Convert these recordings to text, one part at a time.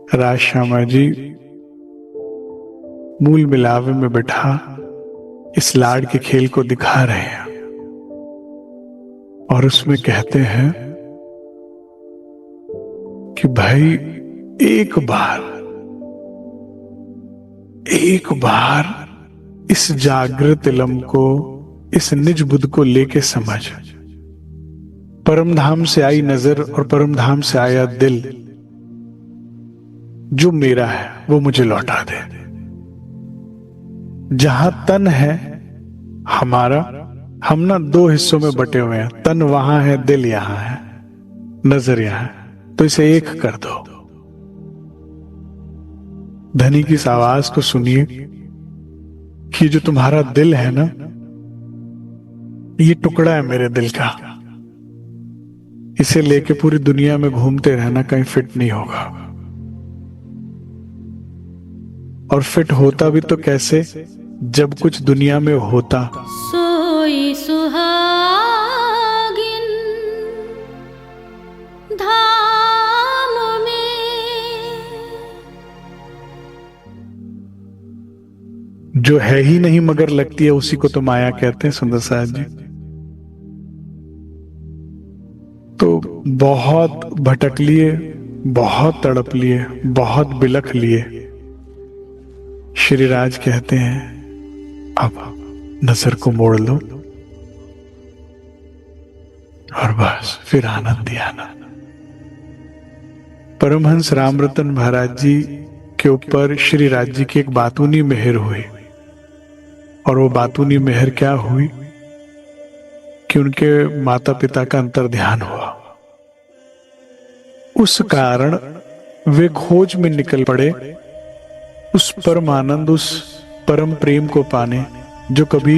राज श्यामा जी मूल मिलावे में बैठा इस लाड़ के खेल को दिखा रहे हैं और उसमें कहते हैं कि भाई एक बार इस जागृत इलम को, इस निज बुद्ध को लेके समझ। परम धाम से आई नजर और परम धाम से आया दिल जो मेरा है वो मुझे लौटा दे। जहां तन है हमारा, हम ना दो हिस्सों में बटे हुए हैं, तन वहां है, दिल यहां है, नजर यहां है, तो इसे एक कर दो। धनी की इस आवाज को सुनिए कि जो तुम्हारा दिल है ना, ये टुकड़ा है मेरे दिल का, इसे लेके पूरी दुनिया में घूमते रहना कहीं फिट नहीं होगा। और फिट होता भी तो कैसे, जब कुछ दुनिया में होता। सोई सुहागिन धाम में, जो है ही नहीं मगर लगती है, उसी को तो माया कहते हैं सुंदर साहब जी। तो बहुत भटक लिए, बहुत तड़प लिए, बहुत बिलख लिए। श्री राज कहते हैं अब नजर को मोड़ लो और बस फिर आनंद ही आनंद। परमहंस रामरतन महाराज जी के ऊपर श्री राज जी की एक बातूनी मेहर हुई। और वो बातूनी मेहर क्या हुई कि उनके माता पिता का अंतर ध्यान हुआ। उस कारण वे खोज में निकल पड़े उस परम आनंद, उस परम प्रेम को पाने जो कभी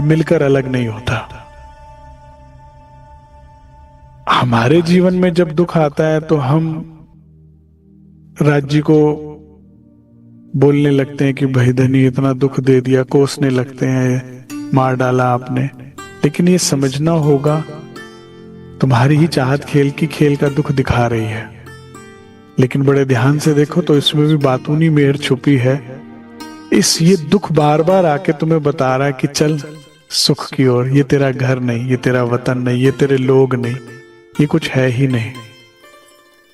मिलकर अलग नहीं होता। हमारे जीवन में जब दुख आता है तो हम राज्य को बोलने लगते हैं कि भाई धनी इतना दुख दे दिया, कोसने लगते हैं, मार डाला आपने। लेकिन ये समझना होगा तुम्हारी ही चाहत खेल की खेल का दुख दिखा रही है। लेकिन बड़े ध्यान से देखो तो इसमें भी बातूनी मेहर छुपी है। ये दुख बार बार आके तुम्हें बता रहा है कि चल सुख की ओर। ये तेरा घर नहीं, ये तेरा वतन नहीं, ये तेरे लोग नहीं, ये कुछ है ही नहीं।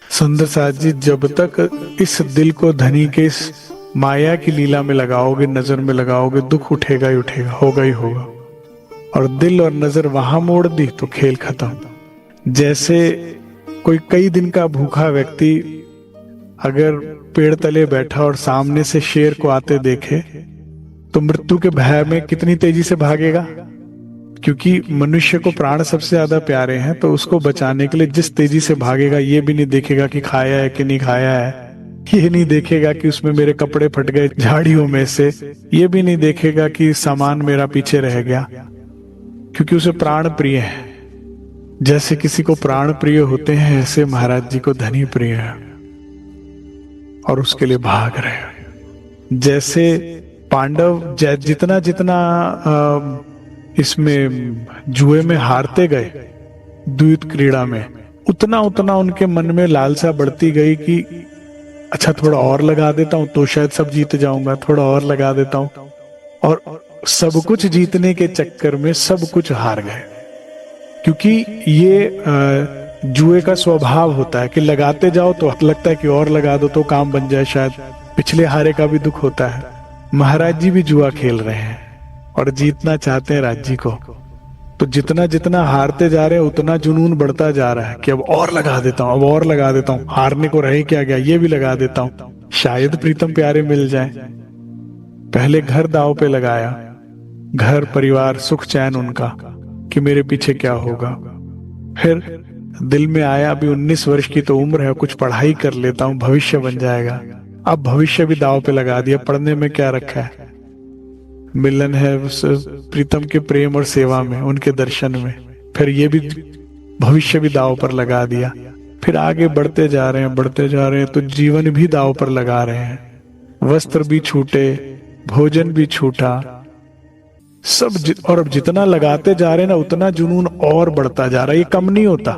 सुंदर साथ जी, जब तक इस दिल को धनी के इस माया की लीला में लगाओगे, नजर में लगाओगे, दुख उठेगा ही उठेगा, होगा ही होगा। और दिल और नजर वहां मोड़ दी तो खेल खत्म। जैसे कोई कई दिन का भूखा व्यक्ति अगर पेड़ तले बैठा और सामने से शेर को आते देखे तो मृत्यु के भय में कितनी तेजी से भागेगा। क्योंकि मनुष्य को प्राण सबसे ज्यादा प्यारे हैं, तो उसको बचाने के लिए जिस तेजी से भागेगा, ये भी नहीं देखेगा कि खाया है कि नहीं खाया है, ये नहीं देखेगा कि उसमें मेरे कपड़े फट गए झाड़ियों में से, ये भी नहीं देखेगा कि सामान मेरा पीछे रह गया, क्योंकि उसे प्राण प्रिय है। जैसे किसी को प्राण प्रिय होते हैं, ऐसे महाराज जी को धनी प्रिय है और उसके लिए भाग रहे हैं। जैसे पांडव जितना जितना इसमें जुए में हारते गए, द्वैत क्रीड़ा में, उतना उतना उनके मन में लालसा बढ़ती गई कि अच्छा थोड़ा और लगा देता हूं तो शायद सब जीत जाऊंगा, थोड़ा और लगा देता हूं। और सब कुछ जीतने के चक्कर में सब कुछ हार गए। क्योंकि ये जुए का स्वभाव होता है कि लगाते जाओ तो लगता है कि और लगा दो तो काम बन जाए, शायद पिछले हारे का भी दुख होता है। महाराज जी भी जुआ खेल रहे हैं और जीतना चाहते हैं राज्य को। तो जितना जितना हारते जा रहे हैं उतना जुनून बढ़ता जा रहा है कि अब और लगा देता हूं, अब और लगा देता हूं, हारने को रह क्या गया, ये भी लगा देता हूं, शायद प्रीतम प्यारे मिल जाए। पहले घर दांव पे लगाया, घर परिवार सुख चैन उनका, कि मेरे पीछे क्या होगा। फिर दिल में आया अभी 19 वर्ष की तो उम्र है, कुछ पढ़ाई कर लेता हूं, भविष्य बन जाएगा। अब भविष्य भी दांव पे लगा दिया, पढ़ने में क्या रखा है, मिलन है प्रीतम के प्रेम और सेवा में, उनके दर्शन में। फिर ये भी भविष्य भी दांव पर लगा दिया। फिर आगे बढ़ते जा रहे हैं, बढ़ते जा रहे हैं, तो जीवन भी दांव पर लगा रहे हैं। वस्त्र भी छूटे, भोजन भी छूटा, सब और अब जितना लगाते जा रहे हैं ना, उतना जुनून और बढ़ता जा रहा है, ये कम नहीं होता।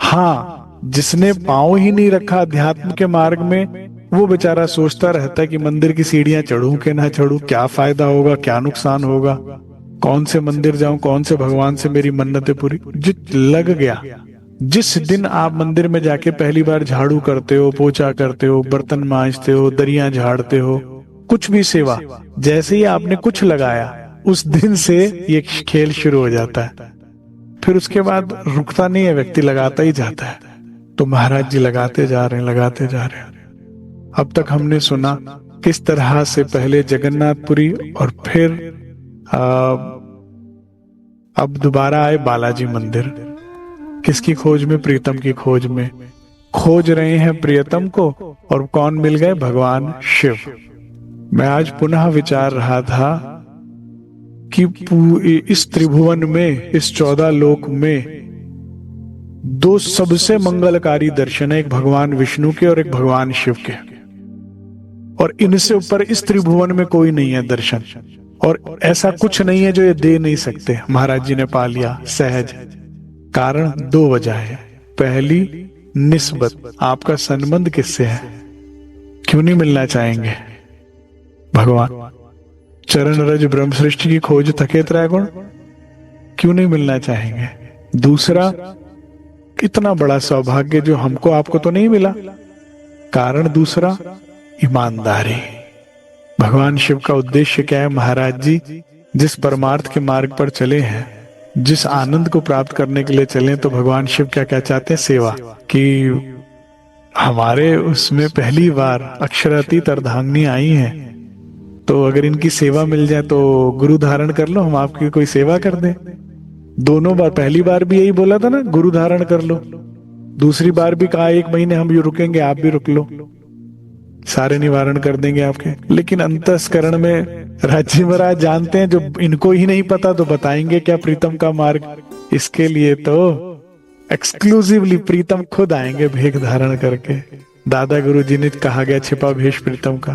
हाँ, जिसने पांव ही नहीं रखा अध्यात्म के मार्ग में, वो बेचारा सोचता रहता है कि मंदिर की सीढ़ियां चढ़ूं कि ना चढ़ूं, क्या फायदा होगा, क्या नुकसान होगा, कौन से मंदिर जाऊं, कौन से भगवान से मेरी मन्नतें पूरी। जित लग गया, जिस दिन आप मंदिर में जाके पहली बार झाड़ू करते हो, पोछा करते हो, बर्तन मांजते हो, दरियां झाड़ते हो, कुछ भी सेवा, जैसे ही आपने कुछ लगाया, उस दिन से ये खेल शुरू हो जाता है। फिर उसके बाद रुकता नहीं है, व्यक्ति लगाता ही जाता है। तो महाराज जी लगाते जा रहे हैं, लगाते जा रहे हैं। अब तक हमने सुना किस तरह से पहले जगन्नाथपुरी और फिर अब दोबारा आए बालाजी मंदिर। किसकी खोज में? प्रीतम की खोज में। खोज रहे हैं प्रियतम को, और कौन मिल गए? भगवान शिव। मैं आज पुनः विचार रहा था कि इस त्रिभुवन में, इस 14 लोक में 2 सबसे मंगलकारी दर्शन है, एक भगवान विष्णु के और एक भगवान शिव के, और इनसे ऊपर इस त्रिभुवन में कोई नहीं है दर्शन, और ऐसा कुछ नहीं है जो ये दे नहीं सकते। महाराज जी ने पा लिया सहज। कारण 2 वजह है। पहली, निस्बत, आपका संबंध किससे है? क्यों नहीं मिलना चाहेंगे? भगवान चरण रज ब्रह्म सृष्टि की खोज थके त्रैगुण, क्यों नहीं मिलना चाहेंगे? दूसरा, इतना बड़ा सौभाग्य जो हमको आपको तो नहीं मिला। कारण दूसरा, ईमानदारी। भगवान शिव का उद्देश्य क्या है? महाराज जी जिस परमार्थ के मार्ग पर चले हैं, जिस आनंद को प्राप्त करने के लिए चले, तो भगवान शिव क्या क्या चाहते हैं? सेवा। कि हमारे उसमें पहली बार अक्षरातीत अर्धांगिनी आई हैं, तो अगर इनकी सेवा मिल जाए तो गुरु धारण कर लो, हम आपकी कोई सेवा कर दें। दोनों बार, पहली बार भी यही बोला था ना, गुरु धारण कर लो। दूसरी बार भी कहा 1 महीने हम ये रुकेंगे, आप भी रुक लो, सारे निवारण कर देंगे आपके। लेकिन अंतस्करण में राज्य महाराज जानते हैं, जो इनको ही नहीं पता तो बताएंगे क्या प्रीतम का मार्ग। इसके लिए तो एक्सक्लूसिवली प्रीतम खुद आएंगे भेष धारण करके। दादा गुरु जी ने कहा गया छिपा भेष प्रीतम का,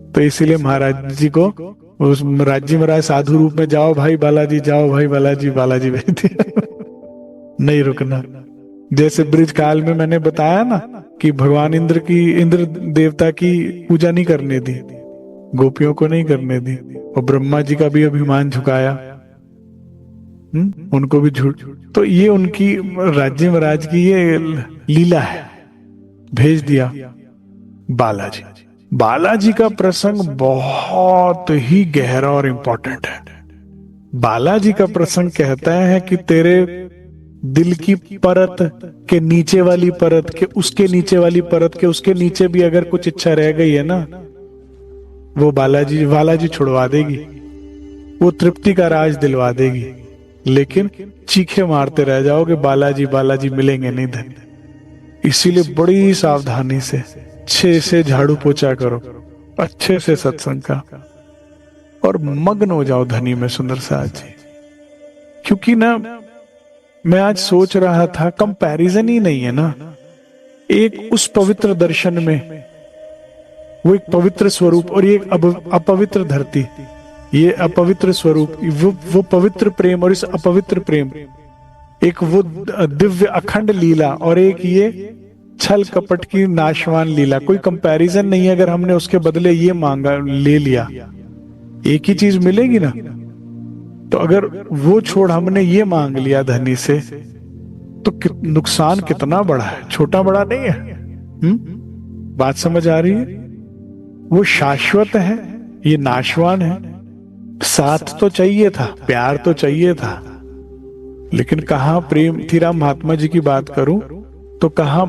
तो इसीलिए महाराज जी को उस राज्य महाराज साधु रूप में, जाओ भाई बालाजी, जाओ भाई बालाजी, बालाजी भेज दिया। नहीं रुकना। जैसे ब्रिज काल में मैंने बताया ना कि भगवान इंद्र देवता की पूजा नहीं करने दी, गोपियों को नहीं करने दी, और ब्रह्मा जी का भी अभिमान झुकाया, उनको भी झूठ। तो ये उनकी राज्य महाराज की ये लीला है। भेज दिया बालाजी। बालाजी का प्रसंग बहुत ही गहरा और इंपॉर्टेंट है। बालाजी का प्रसंग कहता है कि तेरे दिल की परत के नीचे वाली परत के, उसके नीचे वाली परत के, उसके नीचे भी अगर कुछ इच्छा रह गई है ना, वो बालाजी छुड़वा देगी, वो तृप्ति का राज दिलवा देगी। लेकिन चीखे मारते रह जाओगे, बालाजी बालाजी, मिलेंगे नहीं धन। इसीलिए बड़ी सावधानी से अच्छे से झाड़ू पोछा करो, अच्छे से सत्संग का, और मग्न हो जाओ धनी में सुंदर साज जी। क्योंकि ना मैं आज सोच रहा था, कंपैरिजन ही नहीं है ना। एक उस पवित्र दर्शन में वो एक पवित्र स्वरूप, और ये अपवित्र धरती, ये अपवित्र स्वरूप, वो पवित्र प्रेम और इस अपवित्र प्रेम, एक वो दिव्य अखंड लीला और एक ये छल कपट की नाशवान लीला। कोई कंपैरिजन नहीं है। अगर हमने उसके बदले ये मांगा, ले लिया, एक ही चीज मिलेगी ना। तो अगर वो छोड़ हमने ये मांग लिया धनी से, तो नुकसान कितना बड़ा है, छोटा बड़ा नहीं है। बात समझ आ रही है? वो शाश्वत है, ये नाशवान है। साथ तो चाहिए था, प्यार तो चाहिए था, लेकिन कहाँ प्रेम थी। राम महात्मा जी की बात करूं तो कहाँ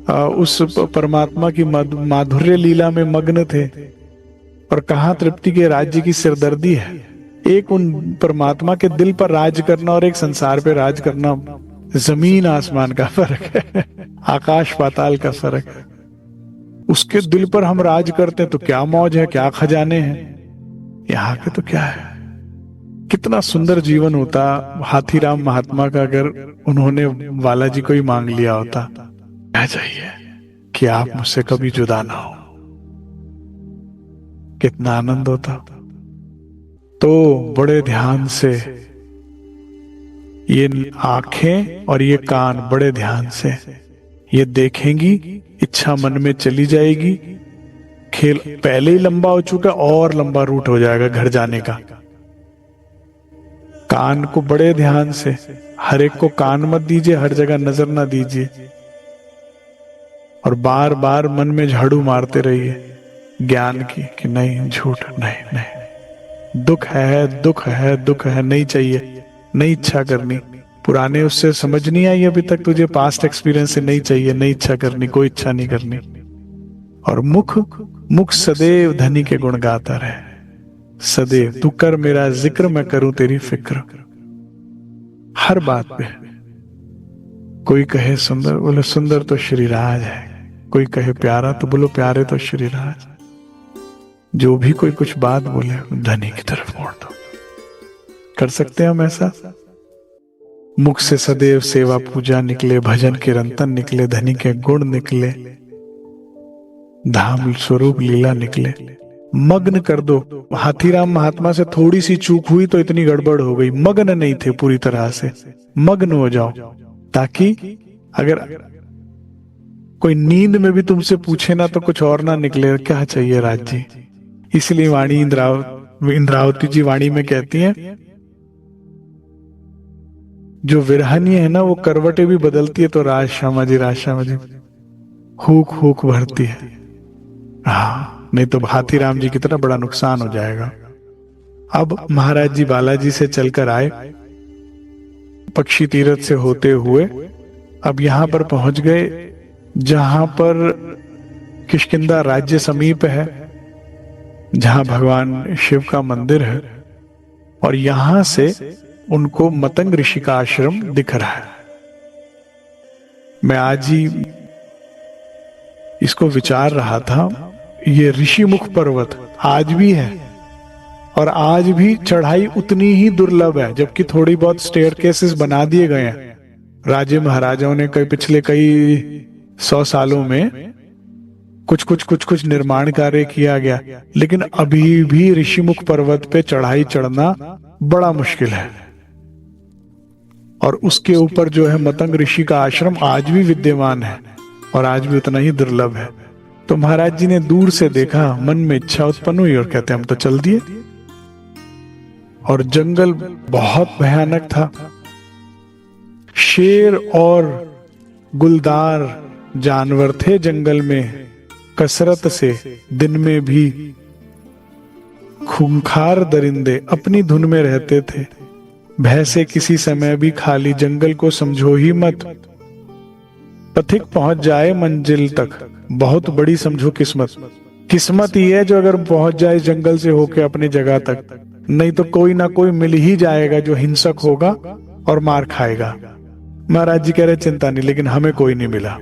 उस परमात्मा की माधुर्य लीला में मग्न थे, और कहाँ तृप्ति के राज्य की सिरदर्दी है। एक उन परमात्मा के दिल पर राज करना और एक संसार पे राज करना, जमीन आसमान का फर्क है, आकाश पाताल का फर्क है। उसके दिल पर हम राज करते हैं तो क्या मौज है, क्या खजाने हैं। यहाँ के तो क्या है। कितना सुंदर जीवन होता हाथीराम महात्मा का अगर उन्होंने बालाजी को ही मांग लिया होता। क्या चाहिए कि आप मुझसे कभी जुदा ना हो, कितना आनंद होता। तो बड़े ध्यान से ये आंखें और ये कान बड़े ध्यान से ये देखेंगी, इच्छा मन में चली जाएगी, खेल पहले ही लंबा हो चुका, और लंबा रूट हो जाएगा घर जाने का। कान को बड़े ध्यान से, हर एक को कान मत दीजिए, हर जगह नजर ना दीजिए, और बार बार मन में झाड़ू मारते रहिए ज्ञान की कि नहीं, झूठ नहीं, नहीं, दुख है, दुख है, दुख है, नहीं चाहिए, नहीं इच्छा करनी, पुराने उससे समझ नहीं आई अभी तक तुझे, पास्ट एक्सपीरियंस से नहीं चाहिए, नहीं इच्छा करनी, कोई इच्छा नहीं करनी। और मुख सदैव धनी के गुण गाता रहे, सदैव तू कर मेरा जिक्र, मैं करूं तेरी फिक्र। हर बात पे कोई कहे सुंदर, बोले सुंदर तो श्रीराज है, कोई कहे प्यारा तो बोलो प्यारे तो श्रीराज। जो भी कोई कुछ बात बोले धनी की तरफ मोड़ दो। कर सकते हैं हम ऐसा? मुख से सदैव सेवा पूजा निकले, भजन कीर्तन निकले, धनी के गुण निकले, धाम स्वरूप लीला निकले। मग्न कर दो। हाथीराम महात्मा से थोड़ी सी चूक हुई तो इतनी गड़बड़ हो गई, मग्न नहीं थे पूरी तरह से, मग्न हो जाओ, ताकि अगर कोई नींद में भी तुमसे पूछे ना तो कुछ और ना निकले, क्या चाहिए राज जी। इसलिए वाणी इंद्रावती जी वाणी में कहती हैं, जो विरहनी है ना वो करवटें भी बदलती है तो राज श्यामा जी, राज श्यामा जी हुक हुक भरती है। हाँ, नहीं तो हाथीराम जी की तरह बड़ा नुकसान हो जाएगा। अब महाराज जी बालाजी से चलकर आए, पक्षी तीर्थ से होते हुए अब यहां पर पहुंच गए जहां पर किष्किंधा राज्य समीप है, जहां भगवान शिव का मंदिर है, और यहां से उनको मतंग ऋषि का आश्रम दिख रहा है। मैं आज ही इसको विचार रहा था, ये ऋषिमुख पर्वत आज भी है और आज भी चढ़ाई उतनी ही दुर्लभ है, जबकि थोड़ी बहुत स्टेयरकेसेस बना दिए गए हैं। राजे महाराजाओं ने पिछले कई 100 सालों में कुछ निर्माण कार्य किया गया, लेकिन अभी भी ऋषिमुख पर्वत पे चढ़ाई चढ़ना बड़ा मुश्किल है। और उसके ऊपर जो है मतंग ऋषि का आश्रम आज भी विद्यमान है और आज भी उतना ही दुर्लभ है। तो महाराज जी ने दूर से देखा, मन में इच्छा उत्पन्न हुई और कहते हम तो चल दिए। और जंगल बहुत भयानक था, शेर और गुलदार जानवर थे जंगल में, कसरत से दिन में भी खूंखार दरिंदे अपनी धुन में रहते थे। भय से किसी समय भी खाली जंगल को समझो ही मत, पथिक पहुंच जाए मंजिल तक, बहुत बड़ी समझो किस्मत। किस्मत ही है जो अगर पहुंच जाए जंगल से होके अपनी जगह तक, नहीं तो कोई ना कोई मिल ही जाएगा जो हिंसक होगा और मार खाएगा। महाराज जी कह रहे चिंता नहीं, लेकिन हमें कोई नहीं मिला।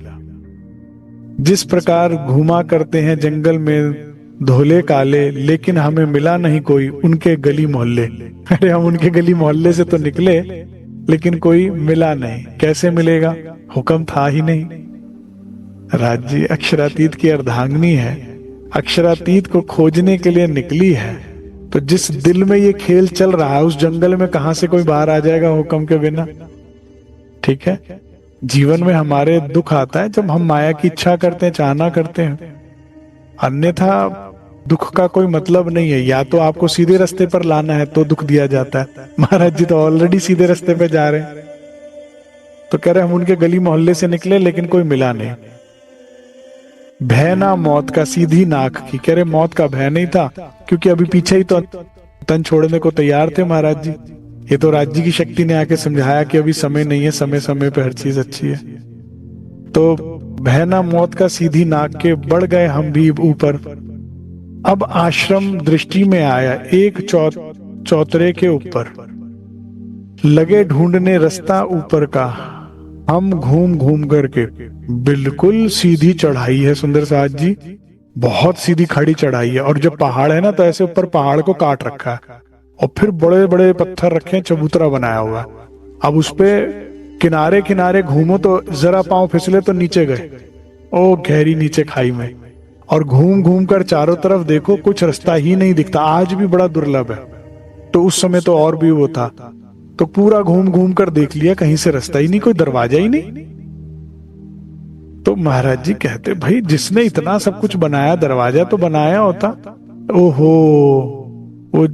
जिस प्रकार घुमा करते हैं जंगल में धोले काले, लेकिन हमें मिला नहीं कोई उनके गली मोहल्ले। अरे हम उनके गली मोहल्ले से तो निकले, लेकिन कोई मिला नहीं। कैसे मिलेगा, हुक्म था ही नहीं। राज जी अक्षरातीत की अर्धांगिनी है, अक्षरातीत को खोजने के लिए निकली है, तो जिस दिल में ये खेल चल रहा है उस जंगल में कहां से कोई बाहर आ जाएगा हुक्म के बिना। ठीक है, जीवन में हमारे दुख आता है जब हम माया की इच्छा करते हैं, चाहना करते हैं, अन्यथा दुख का कोई मतलब नहीं है। या तो आपको सीधे रास्ते पर लाना है तो दुख दिया जाता है। महाराज जी तो ऑलरेडी सीधे रास्ते पे जा रहे हैं, तो कह रहे हम उनके गली मोहल्ले से निकले लेकिन कोई मिला नहीं। भय ना मौत का सीधी नाक की, कह रहे मौत का भय नहीं था क्योंकि अभी पीछे ही तो तन छोड़ने को तैयार थे महाराज जी। ये तो राज्य की शक्ति ने आके समझाया कि अभी समय नहीं है, समय समय पे हर चीज अच्छी है। तो भय ना मौत का सीधी नाक के बढ़ गए हम भी ऊपर। अब आश्रम दृष्टि में आया, एक चौतरे के ऊपर लगे ढूंढने रास्ता ऊपर का। हम घूम घूम करके, बिल्कुल सीधी चढ़ाई है सुंदर साथ जी, बहुत सीधी खड़ी चढ़ाई है। और जब पहाड़ है ना तो ऐसे ऊपर पहाड़ को काट रखा है और फिर बड़े बड़े पत्थर रखे हैं, चबूतरा बनाया हुआ। अब उस पे किनारे किनारे घूमो तो जरा पांव फिसले तो नीचे गए, ओ गहरी नीचे खाई में। और घूम घूम कर चारों तरफ देखो, कुछ रास्ता ही नहीं दिखता। आज भी बड़ा दुर्लभ है, तो उस समय तो और भी वो था। तो पूरा घूम घूम कर देख लिया, कहीं से रास्ता ही नहीं, कोई दरवाजा ही नहीं। तो महाराज जी कहते, भाई जिसने इतना सब कुछ बनाया, दरवाजा तो बनाया होता। ओहो, वो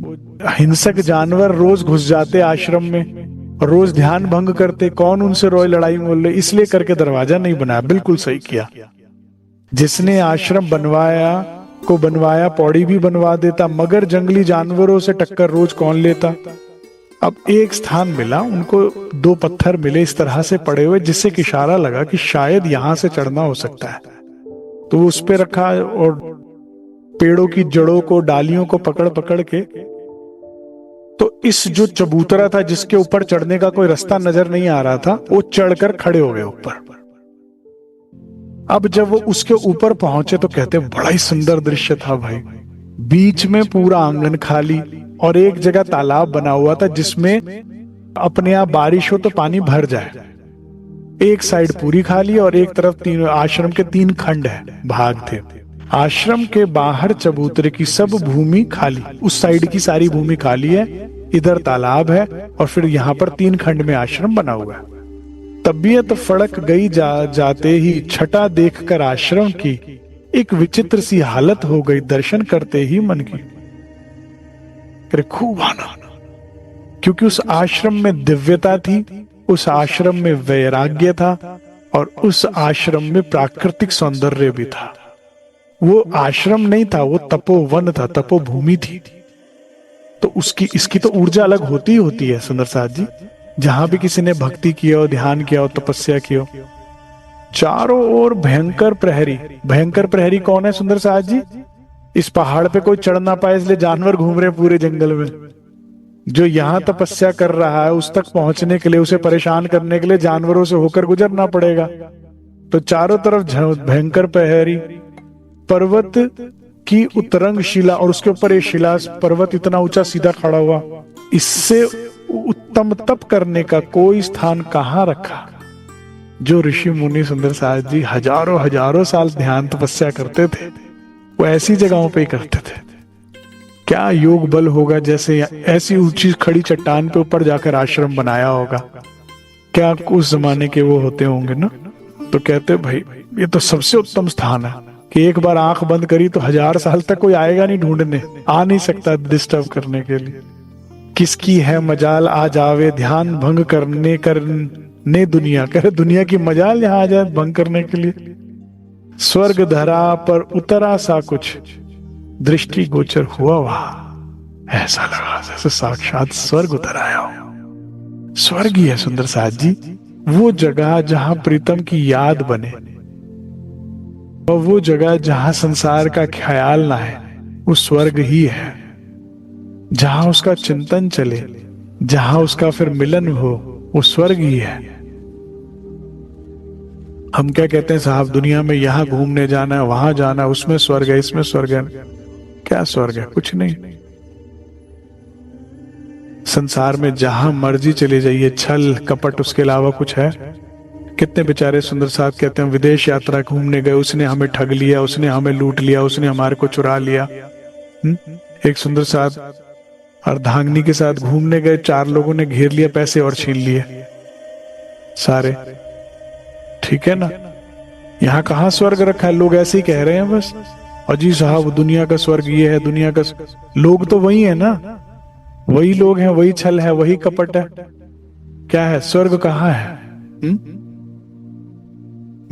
हिंसक जानवर रोज घुस जाते आश्रम में और रोज ध्यान भंग करते, कौन उनसे रोए लड़ाई मोल ले, इसलिए करके दरवाजा नहीं बनाया। बिल्कुल सही किया। जिसने आश्रम बनवाया पौड़ी भी बनवा देता, मगर जंगली जानवरों से टक्कर रोज कौन लेता। अब एक स्थान मिला उनको, 2 पत्थर मिले इस तरह से पड़े हुए, जिससे कि इशारा लगा कि शायद यहां से चढ़ना हो सकता है। तो वो उस पे रखा और पेड़ों की जड़ों को, डालियों को पकड़ पकड़ के, तो इस जो चबूतरा था जिसके ऊपर चढ़ने का कोई रास्ता नजर नहीं आ रहा था, वो चढ़कर खड़े हो गए ऊपर। अब जब वो उसके ऊपर पहुंचे तो कहते बड़ा ही सुंदर दृश्य था भाई। बीच में पूरा आंगन खाली और एक जगह तालाब बना हुआ था जिसमें अपने आप बारिश हो तो पानी भर जाए। एक साइड पूरी खाली और एक तरफ आश्रम के 3 खंड है, भाग थे। आश्रम के बाहर चबूतरे की सब भूमि खाली, उस साइड की सारी भूमि खाली है, इधर तालाब है और फिर यहाँ पर 3 खंड में आश्रम बना हुआ है। तबीयत फड़क गई जाते ही छटा देखकर आश्रम की एक विचित्र सी हालत हो गई। दर्शन करते ही मन की करे खूब आनंद, क्योंकि उस आश्रम में दिव्यता थी, उस आश्रम में वैराग्य था और उस आश्रम में प्राकृतिक सौंदर्य भी था। वो आश्रम नहीं था, वो तपोवन था, तपोभूमि थी। तो इसकी तो ऊर्जा अलग होती है सुंदर साथ जी। जहां भी किसी ने भक्ति किया हो, ध्यान किया हो, तपस्या की हो, चारों ओर भयंकर प्रहरी कौन है सुंदर साथ जी? इस पहाड़ पे कोई चढ़ ना पाए इसलिए जानवर घूम रहे पूरे जंगल में। जो यहाँ तपस्या कर रहा है उस तक पहुंचने के लिए, उसे परेशान करने के लिए जानवरों से होकर गुजरना पड़ेगा। तो चारों तरफ भयंकर प्रहरी, पर्वत की उतरंग शिला और उसके ऊपर ये शिला पर्वत इतना ऊंचा सीधा खड़ा हुआ, इससे उत्तम तप करने का कोई स्थान कहाँ रखा। जो ऋषि मुनि सुंदर साथ जी हजारों साल ध्यान तपस्या करते थे, वो ऐसी जगहों पे ही करते थे। क्या योग बल होगा, जैसे ऐसी ऊंची खड़ी चट्टान पे ऊपर जाकर आश्रम बनाया होगा। क्या उस जमाने के वो होते होंगे ना। तो कहते भाई ये तो सबसे उत्तम स्थान है कि एक बार आंख बंद करी तो 1000 साल तक कोई आएगा नहीं ढूंढने, आ नहीं सकता डिस्टर्ब करने के लिए। किसकी है मजाल आ जावे ध्यान भंग करने दुनिया, कह दुनिया की मजाल यहाँ आ जाए भंग करने के लिए। स्वर्ग धरा पर उतरा सा कुछ दृष्टि गोचर हुआ, वहां ऐसा लगा जैसे साक्षात स्वर्ग उतर आया हो। स्वर्ग ही है सुंदर साथ जी, वो जगह जहां प्रीतम की याद बने, और वो जगह जहां संसार का ख्याल ना है, वो स्वर्ग ही है। जहां उसका चिंतन चले, जहां उसका फिर मिलन हो, वो स्वर्ग ही है। हम क्या कहते हैं साहब, दुनिया में यहां घूमने जाना है, वहां जाना है, उसमें स्वर्ग है, इसमें स्वर्ग है। क्या स्वर्ग है? कुछ नहीं। संसार में जहां मर्जी चले जाइए, छल कपट, उसके अलावा कुछ है? कितने बेचारे सुंदर साथ कहते हैं विदेश यात्रा घूमने गए, उसने हमें ठग लिया, उसने हमें लूट लिया, उसने हमारे को चुरा लिया। एक सुंदर साथ अर्धांगिनी के साथ घूमने गए, 4 लोगों ने घेर लिया, पैसे और छीन लिए सारे। ठीक है ना। यहाँ कहाँ स्वर्ग रखा है? लोग ऐसे ही कह रहे हैं बस, और जी साहब दुनिया का स्वर्ग ये है, दुनिया का लोग तो वही है ना, वही लोग हैं, वही छल है, वही कपट है। क्या है स्वर्ग? कहाँ है?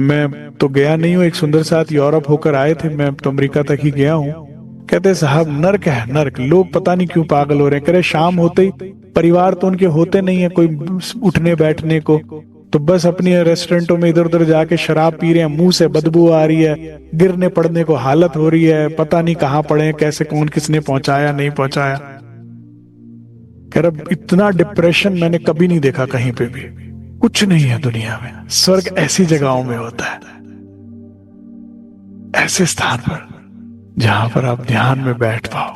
मैं तो गया नहीं हूं। एक सुंदर साथ यूरोप होकर आए थे, मैं तो अमेरिका तक ही गया हूं। कहते साहब नर्क है, नर्क। लोग पता नहीं क्यों पागल हो रहे हैं। कह रहे शाम होते ही परिवार तो उनके होते नहीं है कोई उठने बैठने को, तो बस अपनी रेस्टोरेंटों में इधर उधर जाके शराब पी रहे हैं, मुंह से बदबू आ रही है, गिरने पड़ने को हालत हो रही है, पता नहीं कहाँ पड़े, कैसे कौन किसने पहुंचाया नहीं पहुंचाया। कह रहा इतना डिप्रेशन मैंने कभी नहीं देखा कहीं पे भी। कुछ नहीं है दुनिया में। स्वर्ग ऐसी जगहों में होता है, ऐसे स्थान पर जहां पर आप ध्यान में बैठ पाओ,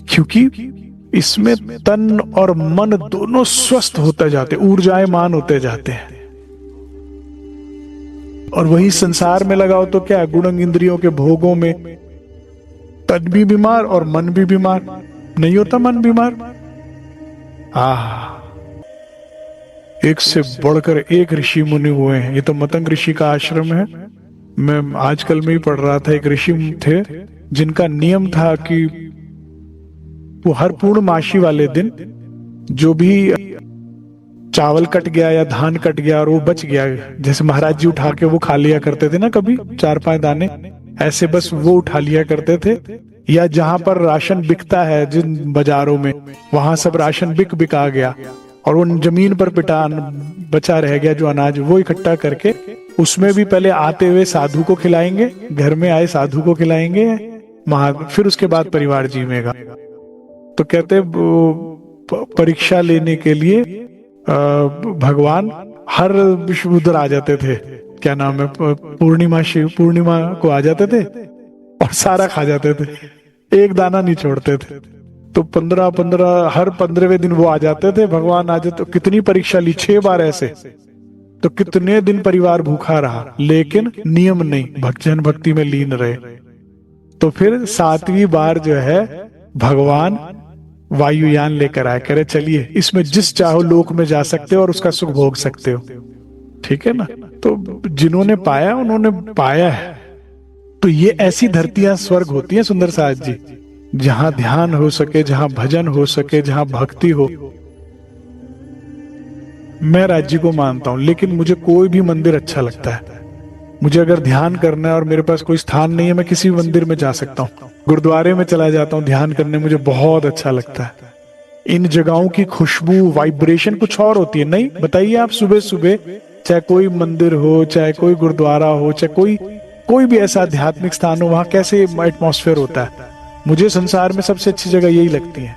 क्योंकि इसमें तन और मन दोनों स्वस्थ होते जाते, ऊर्जामान होते जाते हैं। और वही संसार में लगाओ तो क्या, गुण इंद्रियों के भोगों में तन भी बीमार और मन भी बीमार। नहीं होता मन बीमार? एक से बढ़कर एक ऋषि मुनि हुए हैं। ये तो मतंग ऋषि का आश्रम है। मैं आजकल में ही पढ़ रहा था, एक ऋषि थे जिनका नियम था कि वो हर पूर्णमासी वाले दिन जो भी चावल कट गया या धान कट गया और वो बच गया, जैसे महाराज जी उठा के वो खा लिया करते थे ना कभी 4-5 दाने, ऐसे बस वो उठा लिया करते थे। या जहां पर राशन बिकता है जिन बाजारों में, वहां सब राशन बिक आ गया और उन जमीन पर पिटान बचा रह गया जो अनाज, वो इकट्ठा करके उसमें भी पहले आते हुए साधु को खिलाएंगे, घर में आए साधु को खिलाएंगे, फिर उसके बाद परिवार जीवेगा। तो कहते परीक्षा लेने के लिए भगवान हर विश्व उधर आ जाते थे, क्या नाम है, पूर्णिमा को आ जाते थे और सारा खा जाते थे, एक दाना नहीं छोड़ते थे। तो 15 हर 15वें दिन वो आ जाते थे, भगवान आ जाते। तो कितनी परीक्षा ली, 6 बार ऐसे। तो कितने दिन परिवार भूखा रहा, लेकिन नियम नहीं, भक्तजन भक्ति में लीन रहे। तो फिर 7वीं बार जो है भगवान वायुयान लेकर आए, कह रहे चलिए इसमें जिस चाहो लोक में जा सकते हो और उसका सुख भोग सकते हो, ठीक है ना। तो जिन्होंने पाया उन्होंने पाया है। तो ये ऐसी धरतियां स्वर्ग होती हैं सुंदर साज जी, जहां ध्यान हो सके, जहां भजन हो सके, जहां भक्ति हो। मैं राज्य को मानता हूं, लेकिन मुझे कोई भी मंदिर अच्छा लगता है। मुझे अगर ध्यान करना है और मेरे पास कोई स्थान नहीं है, मैं किसी मंदिर में जा सकता हूँ, गुरुद्वारे में चला जाता हूँ ध्यान करने, मुझे बहुत अच्छा लगता है। इन जगहों की खुशबू, वाइब्रेशन कुछ और होती है। नहीं बताइए आप, सुबह सुबह चाहे कोई मंदिर हो, चाहे कोई गुरुद्वारा हो, चाहे कोई भी ऐसा आध्यात्मिक स्थान हो, वहां कैसे एटमॉस्फेयर होता है। मुझे संसार में सबसे अच्छी जगह यही लगती है।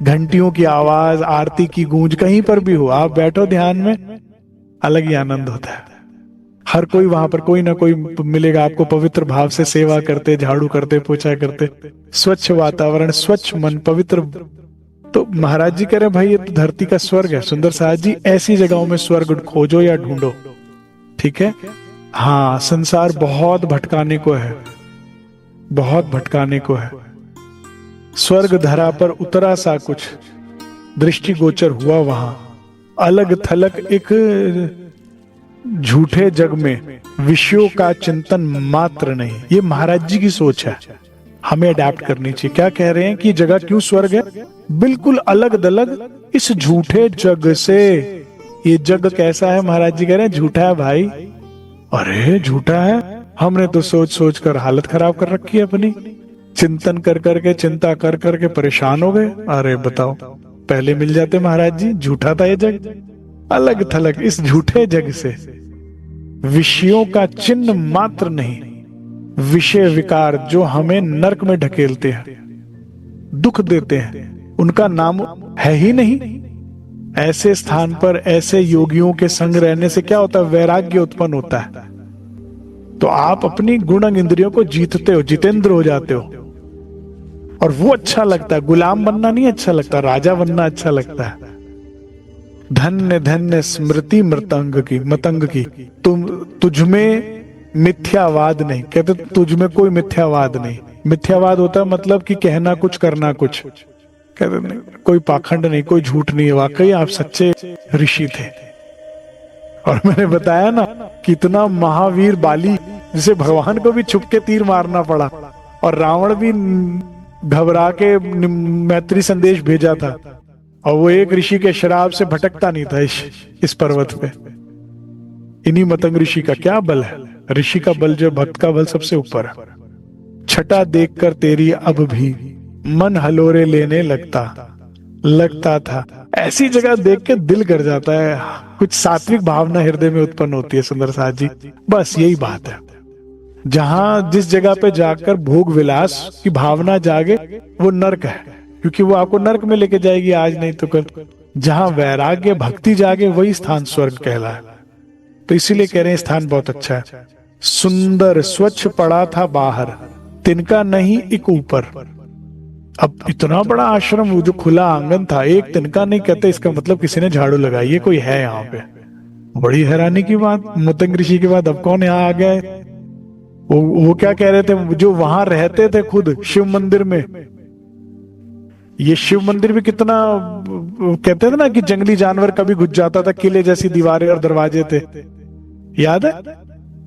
घंटियों की आवाज, आरती की गूंज, कहीं पर भी हो, आप बैठो ध्यान में, अलग ही आनंद होता है। हर कोई वहां पर कोई ना कोई मिलेगा आपको, पवित्र भाव से सेवा करते, झाड़ू करते, पोछा करते, स्वच्छ वातावरण, स्वच्छ मन, पवित्र। तो महाराज जी कह रहे भाई ये तो धरती का स्वर्ग है। सुंदर साहब जी, ऐसी जगहों में स्वर्ग खोजो या ढूंढो, ठीक है। हाँ, संसार बहुत भटकाने को है, बहुत भटकाने को है। स्वर्ग धरा पर उतरा सा कुछ दृष्टिगोचर हुआ वहां, अलग थलग एक झूठे जग में विषयों का चिंतन मात्र नहीं। ये महाराज जी की सोच है, हमें अडैप्ट करनी चाहिए। क्या कह रहे हैं कि जगह क्यों स्वर्ग है? बिल्कुल अलग दलग इस झूठे जग से। ये जग कैसा है? महाराज जी कह रहे हैं झूठा है भाई। अरे झूठा है, हमने तो सोच सोच कर हालत खराब कर रखी है अपनी, चिंतन कर करके, चिंता कर करके परेशान हो गए। अरे बताओ, पहले मिल जाते महाराज जी, झूठा था ये जग। अलग थलग इस झूठे जग से विषयों का चिन्ह मात्र नहीं, विषय विकार जो हमें नरक में ढकेलते हैं, दुख देते हैं, उनका नाम है ही नहीं। ऐसे स्थान पर ऐसे योगियों के संग रहने से क्या होता है? वैराग्य उत्पन्न होता है। तो आप अपनी गुण इंद्रियों को जीतते हो, जितेंद्र हो जाते हो, और वो अच्छा लगता है। गुलाम बनना नहीं अच्छा लगता, राजा बनना अच्छा लगता है। धन्य धन्य स्मृति मतंग की तुझ में मिथ्यावाद नहीं। कहते तुझ में कोई मिथ्यावाद नहीं। मिथ्यावाद होता है मतलब कि कहना कुछ करना कुछ। कहते नहीं, कोई पाखंड नहीं, कोई झूठ नहीं है। वाकई आप सच्चे ऋषि थे। और मैंने बताया ना कितना महावीर बाली, जिसे भगवान को भी छुप के तीर मारना पड़ा, और रावण भी घबरा के मैत्री संदेश भेजा था, और वो एक ऋषि के शराब से भटकता नहीं था इस पर्वत पे। इन्हीं मतंग ऋषि का क्या बल है? ऋषि का बल जो भक्त का बल सबसे ऊपर है। छटा देखकर तेरी अब भी मन हलोरे लेने लगता था। ऐसी जगह देख के दिल कर जाता है, कुछ सात्विक भावना हृदय में उत्पन्न होती है। सुंदर साथ जी, बस यही बात है। जहां जिस जगह पे जाकर भोग विलास की भावना जागे, वो नर्क है, क्योंकि वो आपको नर्क में लेके जाएगी, आज नहीं तो कल। जहां वैराग्य भक्ति जागे, वही स्थान स्वर्ग कहलाए। तो इसीलिए कह रहे हैं स्थान बहुत अच्छा है। सुंदर स्वच्छ पड़ा था बाहर, तिनका नहीं एक ऊपर। अब इतना बड़ा आश्रम, वो जो खुला आंगन था, एक तिनका नहीं। कहते इसका मतलब किसी ने झाड़ू लगाई है, कोई है यहाँ पे। बड़ी हैरानी की बात, मतंग ऋषि के बाद अब कौन यहाँ आ गया है? वो क्या कह रहे थे, जो वहां रहते थे खुद शिव मंदिर में, ये शिव मंदिर भी कितना कहते थे ना कि जंगली जानवर कभी घुस जाता था, किले जैसी दीवारें और दरवाजे थे, याद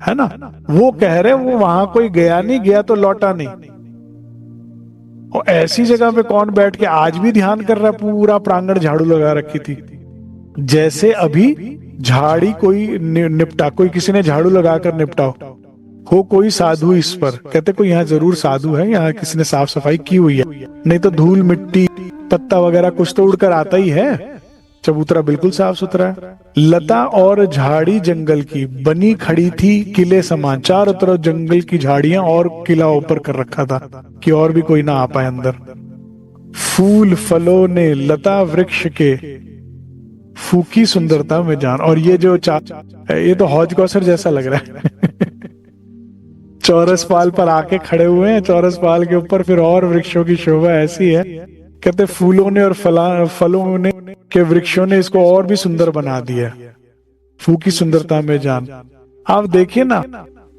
है ना? वो कह रहे वो वहां कोई गया नहीं, गया तो लौटा नहीं। और ऐसी जगह पे कौन बैठ के आज भी ध्यान कर रहा है? पूरा प्रांगण झाड़ू लगा रखी थी, जैसे अभी झाड़ी कोई निपटा, कोई किसी ने झाड़ू लगाकर निपटाओ हो कोई साधु इस पर, कहते कोई यहाँ जरूर साधु है, यहाँ किसी ने साफ सफाई की हुई है, नहीं तो धूल मिट्टी पत्ता वगैरह कुछ तो उड़कर आता ही है। चबूतरा बिल्कुल साफ सुथरा है। लता और झाड़ी जंगल की बनी खड़ी थी किले समान, चारों तरफ जंगल की झाड़ियां और किला ऊपर कर रखा था कि और भी कोई ना आ पाए अंदर। फूल फलों ने लता वृक्ष के फूकी सुंदरता में जान। और ये जो ये तो हौज कौसर जैसा लग रहा है चौरस पाल पर आके खड़े हुए हैं, चौरस पाल के ऊपर फिर और वृक्षों की शोभा ऐसी है, कहते फूलों ने और फलों ने के वृक्षों ने इसको और भी सुंदर बना दिया। फूकी सुंदरता में जान। आप देखिए ना,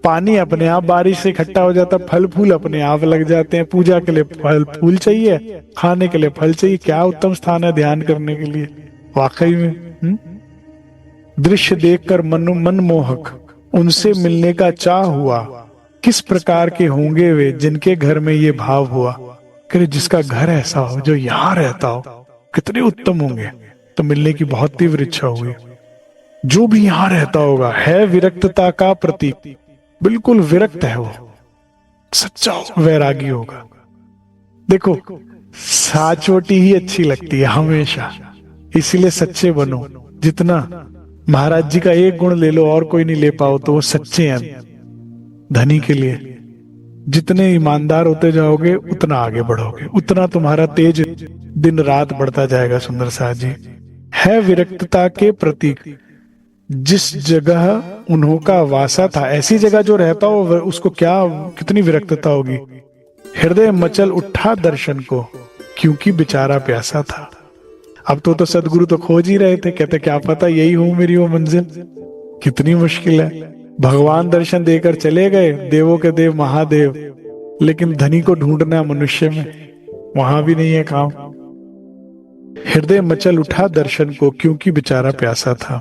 पानी अपने आप बारिश से इकट्ठा हो जाता, फल फूल अपने आप लग जाते हैं, पूजा के लिए फल फूल चाहिए, खाने के लिए फल चाहिए, क्या उत्तम स्थान है ध्यान करने के लिए वाकई में। दृश्य देखकर मनमोहक उनसे मिलने का चाह हुआ, किस प्रकार के होंगे वे जिनके घर में ये भाव हुआ। करे जिसका घर ऐसा हो, जो यहाँ रहता हो, कितने उत्तम होंगे। तो मिलने की बहुत तीव्र इच्छा हुई। जो भी यहाँ रहता होगा है विरक्तता का प्रतीक, बिल्कुल विरक्त है वो, सच्चा वैरागी होगा। देखो साचोटी ही अच्छी लगती है हमेशा, इसीलिए सच्चे बनो। जितना महाराज जी का एक गुण ले लो और कोई नहीं ले पाओ तो वो सच्चे हैं। धनी के लिए जितने ईमानदार होते जाओगे उतना आगे बढ़ोगे, उतना तुम्हारा तेज दिन रात बढ़ता जाएगा। सुंदर साथ जी है विरक्तता के प्रतीक, जिस जगह उन्हों का वासा था, ऐसी जगह जो रहता हो उसको क्या कितनी विरक्तता होगी। हृदय मचल उठा दर्शन को, क्योंकि बेचारा प्यासा था। अब तो सदगुरु तो खोज ही रहे थे, कहते क्या पता यही हूं मेरी वो मंजिल। कितनी मुश्किल है। भगवान दर्शन देकर चले गए, देवों के देव महादेव, लेकिन धनी को ढूंढना मनुष्य में, वहां भी नहीं है काम। हृदय मचल उठा दर्शन को, क्योंकि बेचारा प्यासा था।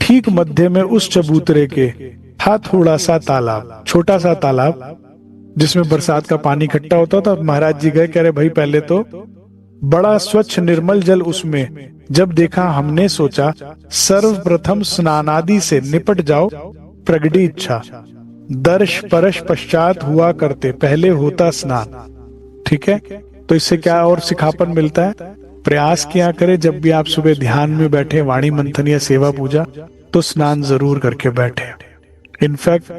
ठीक मध्य में उस चबूतरे के था थोड़ा सा तालाब, छोटा सा तालाब जिसमें बरसात का पानी इकट्ठा होता था। महाराज जी गए, कह रहे भाई पहले तो बड़ा स्वच्छ निर्मल जल उसमें, जब देखा हमने सोचा सर्वप्रथम स्नानादि से निपट जाओ, प्रगटी इच्छा। दर्श परश पश्चात हुआ करते, पहले होता स्नान। ठीक है, तो इससे क्या और सिखापन मिलता है? प्रयास किया करे जब भी आप सुबह ध्यान में बैठे, वाणी मंथन या सेवा पूजा, तो स्नान जरूर करके बैठे। इनफैक्ट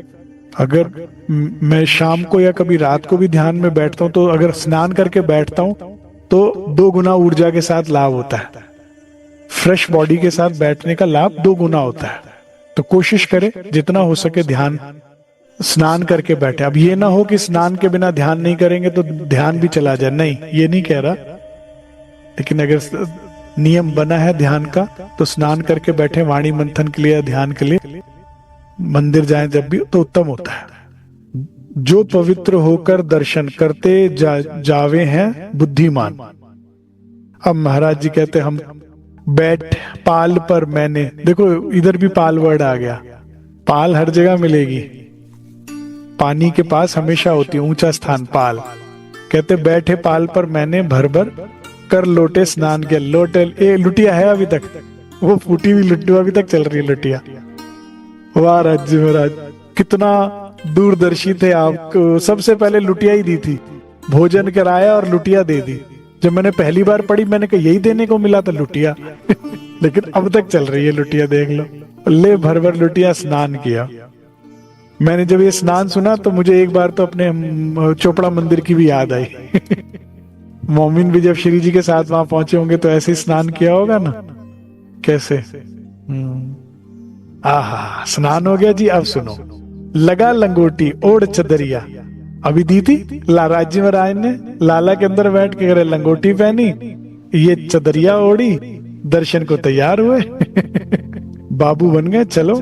अगर मैं शाम को या कभी रात को भी ध्यान में बैठता हूं, तो अगर स्नान करके बैठता हूं तो 2 गुना ऊर्जा के साथ लाभ होता है। फ्रेश बॉडी के साथ बैठने का लाभ 2 गुना होता है। तो कोशिश करें जितना हो सके ध्यान स्नान करके बैठे। अब ये ना हो कि स्नान के बिना ध्यान नहीं करेंगे तो ध्यान भी चला जाए, नहीं ये नहीं कह रहा, लेकिन अगर नियम बना है ध्यान का तो स्नान करके बैठे, वाणी मंथन के लिए, ध्यान के लिए, मंदिर जाएं जब भी तो उत्तम होता है। जो पवित्र होकर दर्शन करते जावे हैं बुद्धिमान। अब महाराज जी कहते हम बैठ पाल पर मैंने, देखो इधर भी पाल वर्ड आ गया। पाल हर जगह मिलेगी, पानी के पास हमेशा होती है ऊंचा स्थान पाल। कहते बैठे पाल पर मैंने भर भर कर लोटे स्नान किया। लोटे लुटिया है अभी तक, वो फूटी हुई लुट्टी अभी तक चल रही है लुटिया। वाह राज्य महाराज कितना दूरदर्शी थे आपको। सबसे पहले लुटिया ही दी थी, भोजन कराया और लुटिया दे दी। जब मैंने पहली बार पढ़ी मैंने कहा यही देने को मिला था लुटिया लेकिन अब तक चल रही है लुटिया, देख लो। ले भर भर लुटिया स्नान किया। मैंने जब ये स्नान सुना तो मुझे एक बार तो अपने चोपड़ा मंदिर की भी याद आई मोमिन भी जब श्री जी के साथ वहां पहुंचे होंगे तो ऐसे स्नान किया होगा ना, कैसे। आहा, स्नान हो गया जी। अब सुनो, लगा लंगोटी ओढ़ चदरिया, अभी दी थी राज्य में राय ने, लाला के अंदर बैठ के करे लंगोटी पहनी, ये चदरिया ओढ़ी, दर्शन को तैयार हुए बाबू बन गए। चलो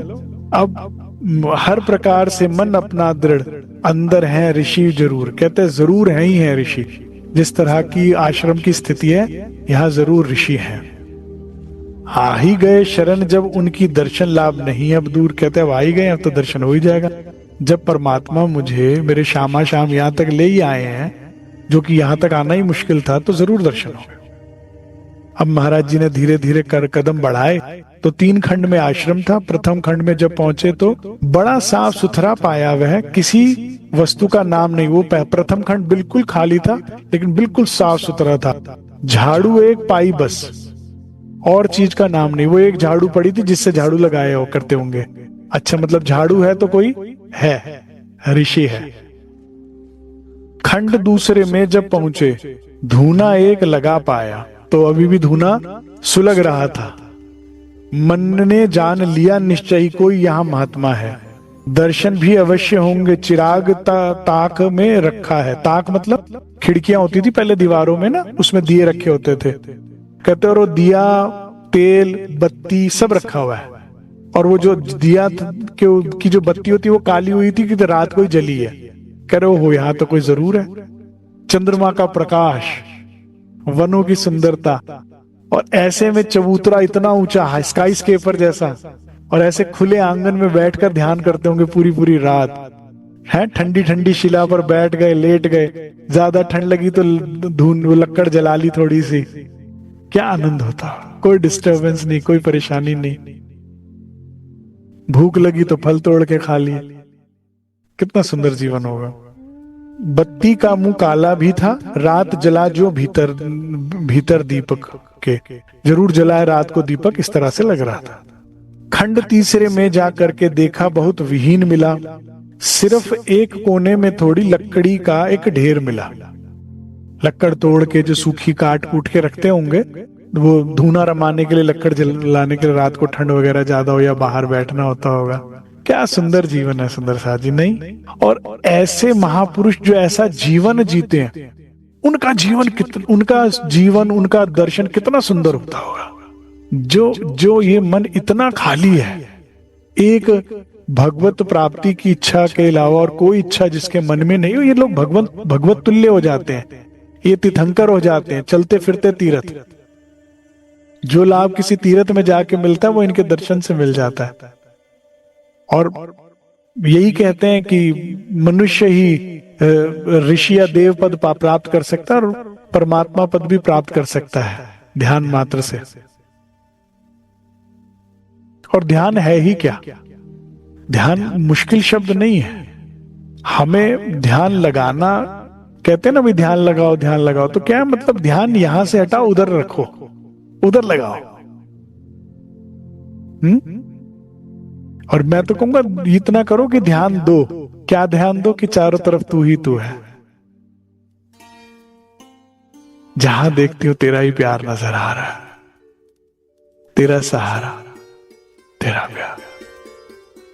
अब हर प्रकार से मन अपना दृढ़, अंदर है ऋषि जरूर, कहते जरूर है ही है ऋषि। जिस तरह की आश्रम की स्थिति है, यहाँ जरूर ऋषि हैं। आ ही गए शरण जब उनकी दर्शन लाभ नहीं अब दूर, कहते अब आ ही गए, अब तो दर्शन हो ही जाएगा। जब परमात्मा मुझे मेरे शामा शाम यहाँ तक ले ही आए हैं, जो कि यहाँ तक आना ही मुश्किल था, तो जरूर दर्शन हो। अब महाराज जी ने धीरे धीरे कर कदम बढ़ाए तो 3 खंड में आश्रम था। प्रथम खंड में जब पहुंचे तो बड़ा साफ सुथरा पाया, वह किसी वस्तु का नाम नहीं। वो प्रथम खंड बिल्कुल खाली था, लेकिन बिल्कुल साफ सुथरा था। झाड़ू एक पाई बस, और चीज का नाम नहीं। वो एक झाड़ू पड़ी थी जिससे झाड़ू लगाए हो करते होंगे। अच्छा, मतलब झाड़ू है तो कोई है, ऋषि है। खंड दूसरे में जब पहुंचे, धूना एक लगा पाया, तो अभी भी धूना सुलग रहा था। मन ने जान लिया निश्चय कोई यहाँ महात्मा है, दर्शन भी अवश्य होंगे। चिराग ताक में रखा है। ताक मतलब खिड़कियां होती थी पहले दीवारों में ना, उसमें दिए रखे होते थे। कहते और वो दिया, तेल, बत्ती सब रखा हुआ है। और वो जो दिया की जो बत्ती होती है वो काली हुई थी कि रात को ही जली है। कह रहे हो यहाँ तो कोई जरूर है। चंद्रमा का प्रकाश, वनों की सुंदरता, और ऐसे में चबूतरा इतना ऊंचा, स्काई स्केपर जैसा, और ऐसे खुले आंगन में बैठकर ध्यान करते होंगे पूरी पूरी रात। है ठंडी ठंडी शिला पर बैठ गए, लेट गए। ज्यादा ठंड लगी तो धून लक्कड़ जला ली थोड़ी सी। क्या आनंद होता, कोई डिस्टरबेंस नहीं, कोई परेशानी नहीं। भूख लगी तो फल तोड़ के खा लिए। कितना सुंदर जीवन होगा। बत्ती का मुंह काला भी था, रात जला जो भीतर भीतर दीपक के, जरूर जलाए रात को दीपक, इस तरह से लग रहा था। खंड तीसरे में जा करके देखा बहुत विहीन मिला, सिर्फ एक कोने में थोड़ी लकड़ी का एक ढेर मिला। लकड़ तोड़ के जो सूखी काट कूट के रखते होंगे, वो धूना रमाने के लिए, लकड़ जलाने के लिए, रात को ठंड वगैरह ज्यादा हो या बाहर बैठना होता होगा। क्या सुंदर जीवन है सुंदर साथ जी, नहीं? और ऐसे महापुरुष जो ऐसा जीवन जीते हैं, उनका जीवन उनका दर्शन कितना सुंदर होता होगा। जो ये मन इतना खाली है, एक भगवत प्राप्ति की इच्छा के अलावा और कोई इच्छा जिसके मन में नहीं हो, ये लोग भगवत तुल्य हो जाते हैं। ये तीर्थंकर हो जाते हैं, चलते फिरते तीर्थ। जो लाभ किसी तीर्थ में जाके मिलता है वो इनके दर्शन से मिल जाता है। और यही कहते हैं कि मनुष्य ही ऋषि या देव पद प्राप्त कर सकता है, और परमात्मा पद भी प्राप्त कर सकता है ध्यान मात्र से। और ध्यान है ही क्या? ध्यान मुश्किल शब्द नहीं है। हमें ध्यान लगाना, कहते हैं ना भाई ध्यान लगाओ, तो क्या मतलब ध्यान यहां से हटाओ, उधर रखो, उधर लगाओ। और मैं तो कहूंगा इतना करो कि ध्यान दो। क्या ध्यान दो? कि चारों तरफ तू ही तू है। जहां देखती हो तेरा ही प्यार नजर आ रहा है, तेरा सहारा, तेरा प्यार।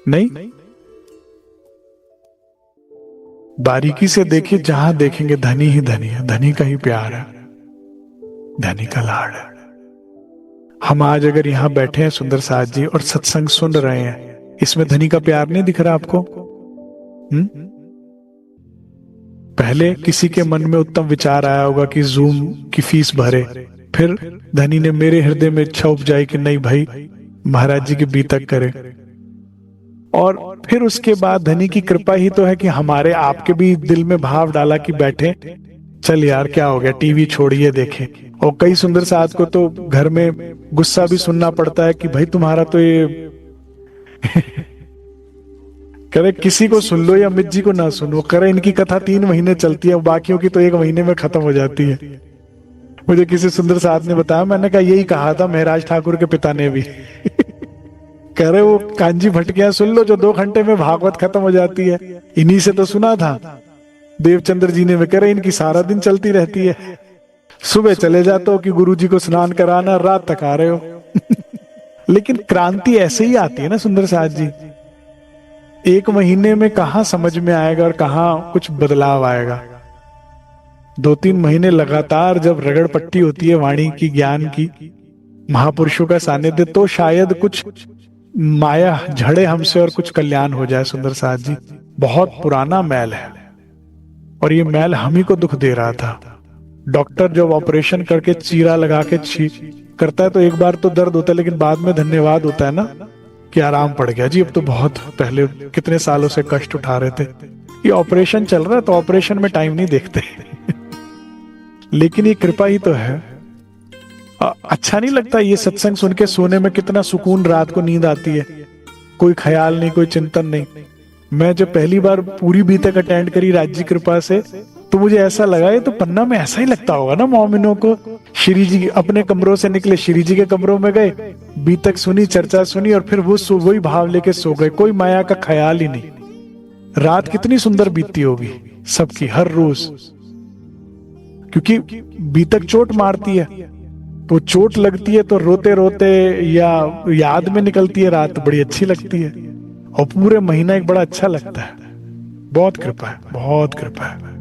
नहीं, बारीकी से देखिए, जहां देखेंगे धनी ही धनी है, धनी का ही प्यार है, धनी का लाड़ है। हम आज अगर यहां बैठे हैं सुंदर साथ जी और सत्संग सुन रहे हैं, इसमें धनी का प्यार नहीं दिख रहा आपको? पहले किसी के मन में उत्तम विचार आया होगा कि जूम की फीस भरे, फिर धनी ने मेरे हृदय में इच्छा उपजाई कि नहीं भाई महाराज जी की बीतक करे, और फिर उसके बाद धनी की कृपा ही तो है कि हमारे आपके भी दिल में भाव डाला कि बैठे, चल यार क्या हो गया, टीवी छोड़िए देखें। और कई सुंदर साथ को तो घर में गुस्सा भी सुनना पड़ता है कि भाई तुम्हारा तो ये करे किसी को सुन लो या अमित जी को ना सुनो, करे इनकी कथा 3 महीने चलती है, बाकियों की तो 1 महीने में खत्म हो जाती है। मुझे किसी सुंदर साथ ने बताया, मैंने कहा यही कहा था महराज ठाकुर के पिता ने भी। कह रहे वो कांजी भटकियां सुन लो जो 2 घंटे में भागवत खत्म हो जाती है, इन्हीं से तो सुना था देवचंद्र जी ने। कह रहे इनकी सारा दिन चलती रहती है, सुबह चले जाते हो कि गुरुजी को स्नान कराना, रात तक आ रहे हो। लेकिन क्रांति ऐसे ही आती है ना सुंदर साथ जी। 1 महीने में कहां समझ में आएगा और कहां कुछ बदलाव आएगा। 2-3 महीने लगातार जब रगड़ पट्टी होती है वाणी की, ज्ञान की, महापुरुषों का सानिध्य, तो शायद कुछ माया झड़े हमसे और कुछ कल्याण हो जाए सुंदर साथ जी। बहुत पुराना मैल है और ये मैल हम ही को दुख दे रहा था। डॉक्टर जब ऑपरेशन करके चीरा लगा के करता है तो एक बार तो दर्द होता है, लेकिन बाद में धन्यवाद होता है ना कि आराम पड़ गया जी, अब तो बहुत पहले कितने सालों से कष्ट उठा रहे थे, ये ऑपरेशन चल रहा है तो ऑपरेशन में टाइम नहीं देखते। लेकिन ये कृपा ही तो है। अच्छा नहीं लगता ये सत्संग सुन के सोने में कितना सुकून, रात को नींद आती है, कोई ख्याल नहीं, कोई चिंतन नहीं। मैं जब पहली बार पूरी बीतक अटेंड करी राज्य कृपा से, तो मुझे ऐसा लगा ये तो पन्ना में ऐसा ही लगता होगा ना मोमिनों को। श्री जी अपने कमरों से निकले, श्री जी के कमरों में गए, बीतक सुनी, चर्चा सुनी और फिर वही भाव लेके सो गए, कोई माया का ख्याल ही नहीं। रात कितनी सुंदर बीतती होगी सबकी हर रोज, क्योंकि बीतक चोट मारती है, तो चोट लगती है तो रोते रोते या याद में निकलती है रात, बड़ी अच्छी लगती है और पूरे महीना एक बड़ा अच्छा लगता है। बहुत कृपा है, बहुत कृपा है।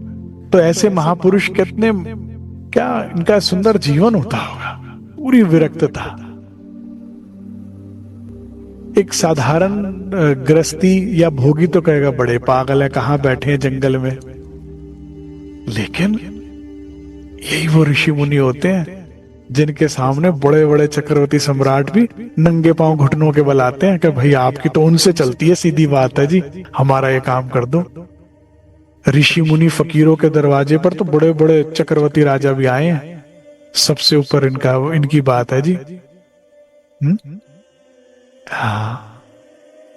तो ऐसे महापुरुष कितने, क्या इनका सुंदर जीवन होता होगा, पूरी विरक्तता। एक साधारण गृहस्थी या भोगी तो कहेगा बड़े पागल है, कहां बैठे हैं जंगल में, लेकिन यही वो ऋषि मुनि होते हैं जिनके सामने बड़े बड़े चक्रवर्ती सम्राट भी नंगे पांव घुटनों के बल आते हैं कि भाई आपकी तो उनसे चलती है, सीधी बात है जी, हमारा ये काम कर दो। ऋषि मुनि फकीरों के दरवाजे पर तो बड़े बड़े चक्रवर्ती राजा भी आए हैं, सबसे ऊपर इनकी बात है जी। हाँ,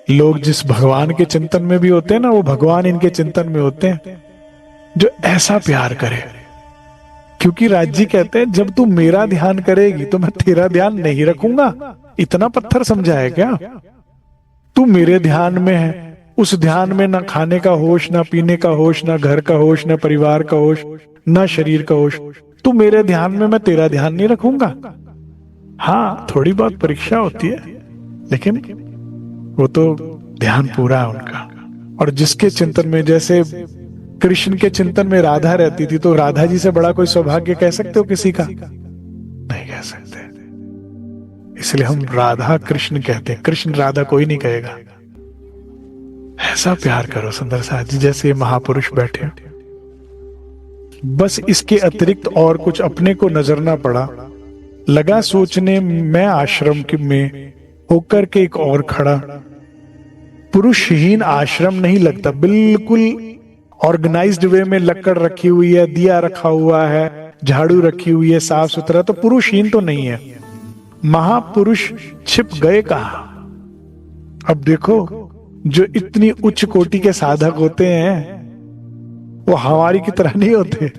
लोग जिस भगवान के चिंतन में भी होते हैं ना, वो भगवान इनके चिंतन में होते हैं, जो ऐसा प्यार करे। क्योंकि राज्य कहते हैं जब तू मेरा ध्यान करेगी तो मैं तेरा ध्यान नहीं रखूंगा। इतना पत्थर समझा है क्या? तू मेरे ध्यान में है, उस ध्यान में ना खाने का होश, ना पीने का होश, ना घर का होश, ना परिवार का होश, ना शरीर का होश। तू मेरे ध्यान में, मैं तेरा ध्यान नहीं रखूंगा। हाँ, थोड़ी बहुत परीक्षा होती है, लेकिन वो तो ध्यान पूरा है उनका। और जिसके चिंतन में, जैसे कृष्ण के चिंतन में राधा रहती थी, तो राधा जी से बड़ा कोई सौभाग्य कह सकते हो किसी का? नहीं कह सकते। इसलिए हम राधा कृष्ण कहते हैं, कृष्ण राधा कोई नहीं कहेगा। ऐसा प्यार करो सुंदर साथ जी, जैसे महापुरुष बैठे। बस इसके अतिरिक्त और कुछ अपने को नजर ना पड़ा। लगा सोचने मैं आश्रम में होकर के एक और खड़ा। पुरुषहीन आश्रम नहीं लगता, बिल्कुल ऑर्गेनाइज्ड वे में लकड़ रखी हुई है, दिया रखा हुआ है, झाड़ू रखी हुई है, साफ सुथरा, तो पुरुषहीन तो नहीं है। महापुरुष छिप गए कहां? अब देखो, जो इतनी उच्च कोटि के साधक होते हैं वो हमारी की तरह नहीं होते।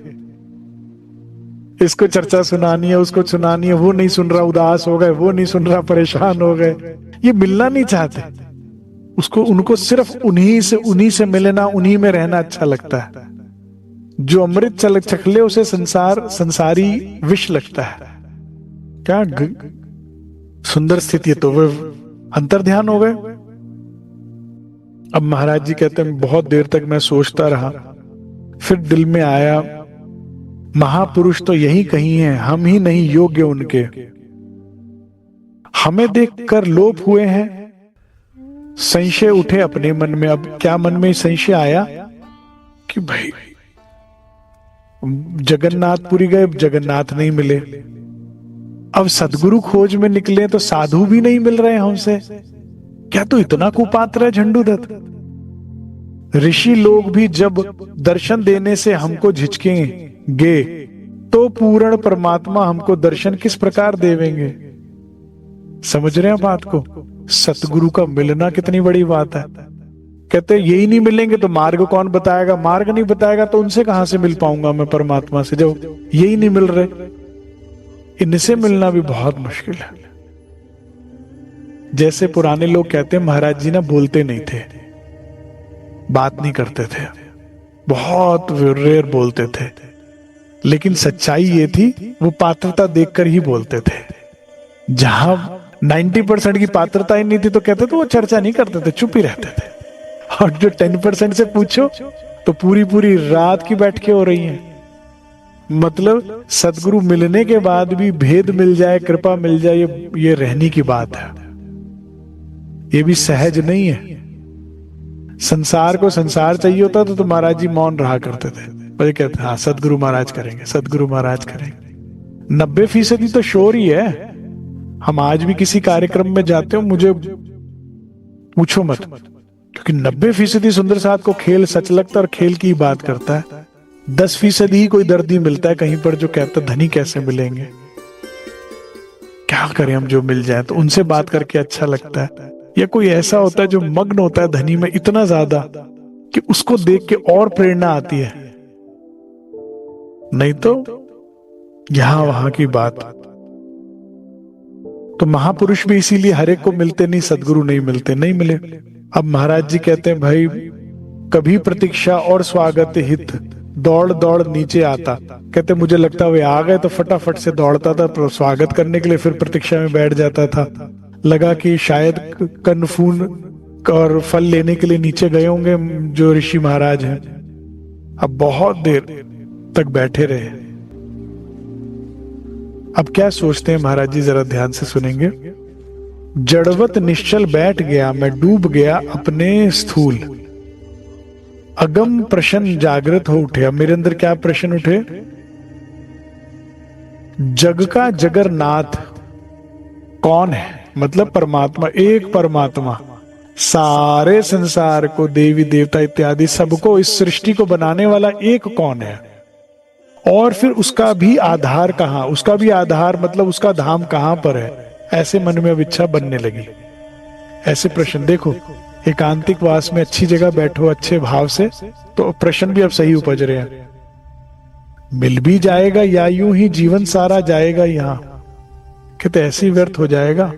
इसको चर्चा सुनानी है, उसको सुनानी है, वो नहीं सुन रहा उदास हो गए, वो नहीं सुन रहा परेशान हो गए, ये मिलना नहीं चाहते। उनको सिर्फ उन्हीं से मिलना, उन्हीं में रहना अच्छा लगता है। जो अमृत चख ले उसे संसारी विष लगता है। क्या सुंदर स्थिति है। तो वे अंतर ध्यान हो गए। अब महाराज जी कहते हैं बहुत देर तक मैं सोचता रहा, फिर दिल में आया महापुरुष तो यही कहीं है, हम ही नहीं योग्य उनके। हमें देखकर लोभ हुए हैं, संशय उठे अपने मन में। अब क्या मन में संशय आया कि भाई जगन्नाथपुरी गए, जगन्नाथ नहीं मिले। अब सदगुरु खोज में निकले तो साधु भी नहीं मिल रहे हमसे। क्या तो इतना कुपात्र है झंडूदत्त? ऋषि लोग भी जब दर्शन देने से हमको झिझकेंगे तो पूर्ण परमात्मा हमको दर्शन किस प्रकार देवेंगे? समझ रहे हैं बात को? सतगुरु का मिलना कितनी बड़ी बात है। कहते हैं यही नहीं मिलेंगे तो मार्ग कौन बताएगा? मार्ग नहीं बताएगा तो उनसे कहां से मिल पाऊंगा मैं परमात्मा से, जब यही नहीं मिल रहे। इनसे मिलना भी बहुत मुश्किल है। जैसे पुराने लोग कहते हैं महाराज जी ना बोलते नहीं थे, बात नहीं करते थे, बहुत रेयर बोलते थे, लेकिन सच्चाई ये थी वो पात्रता देखकर ही बोलते थे। जहां 90% की पात्रता ही नहीं थी तो कहते थे वो चर्चा नहीं करते थे, चुप ही रहते थे। और जो 10% से पूछो तो पूरी पूरी रात की बैठकें हो रही हैं। मतलब सदगुरु मिलने के बाद भी भेद मिल जाए, कृपा मिल जाए, ये रहने की बात है। ये भी सहज नहीं है। संसार को संसार चाहिए होता तो महाराज जी मौन रहा करते थे। मुझे कहते हाँ सदगुरु महाराज करेंगे, सदगुरु महाराज करेंगे। 90% तो शोर ही है। हम आज भी किसी कार्यक्रम में जाते हो, मुझे पूछो मत, क्योंकि 90% सुंदर साथ को खेल सच लगता है और खेल की बात करता है। 10% ही कोई दर्दी मिलता है कहीं पर जो कहता धनी कैसे मिलेंगे, क्या करें हम जो मिल जाए, तो उनसे बात करके अच्छा लगता है। या कोई ऐसा होता है जो मग्न होता है धनी में इतना ज्यादा कि उसको देख के और प्रेरणा आती है, नहीं तो यहां वहां की बात। तो महापुरुष भी इसीलिए हर एक को मिलते नहीं, सदगुरु नहीं मिलते, नहीं मिले। अब महाराज जी कहते हैं भाई कभी प्रतीक्षा और स्वागत हित दौड़ दौड़ नीचे आता। कहते मुझे लगता वे आ गए तो फटाफट से दौड़ता था तो स्वागत करने के लिए, फिर प्रतीक्षा में बैठ जाता था। लगा कि शायद कनफून और फल लेने के लिए नीचे गए होंगे जो ऋषि महाराज हैं। अब बहुत देर तक बैठे रहे। अब क्या सोचते हैं महाराज जी, जरा ध्यान से सुनेंगे। जड़वत निश्चल बैठ गया मैं, डूब गया अपने स्थूल, अगम प्रश्न जागृत हो उठे। अब मेरे अंदर क्या प्रश्न उठे? जग का जगरनाथ कौन है? मतलब परमात्मा, एक परमात्मा सारे संसार को, देवी देवता इत्यादि सबको, इस सृष्टि को बनाने वाला एक कौन है? और फिर उसका भी आधार कहां, उसका भी आधार मतलब उसका धाम कहां पर है? ऐसे मन में अब इच्छा बनने लगी। ऐसे प्रश्न देखो, एकांतिक वास में अच्छी जगह बैठो अच्छे भाव से, तो प्रश्न भी अब सही उपज रहे हैं। मिल भी जाएगा या यूं ही जीवन सारा जाएगा यहां? कहते ऐसे ही व्यर्थ हो जाएगा।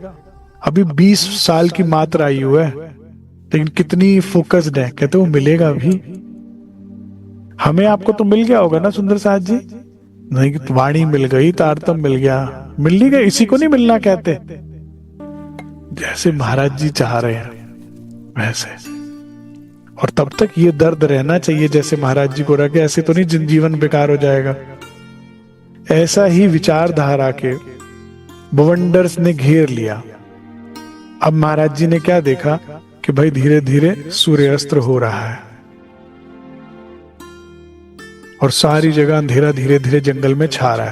अभी 20 साल की मात्र आयु है, लेकिन कितनी फोकस्ड है। कहते वो मिलेगा भी। हमें आपको तो मिल गया होगा ना सुंदर साथ जी? नहीं, वाणी मिल गई, तारतम मिल गया, मिल नहीं गया, इसी को नहीं मिलना कहते। जैसे महाराज जी चाह रहे हैं वैसे। और तब तक ये दर्द रहना चाहिए जैसे महाराज जी को रखे, ऐसे तो नहीं जीवन बेकार हो जाएगा। ऐसा ही विचारधारा के बवंडर्स ने घेर लिया। अब महाराज जी ने क्या देखा कि भाई धीरे धीरे सूर्यास्त हो रहा है और सारी जगह अंधेरा धीरे धीरे जंगल में छा रहा है।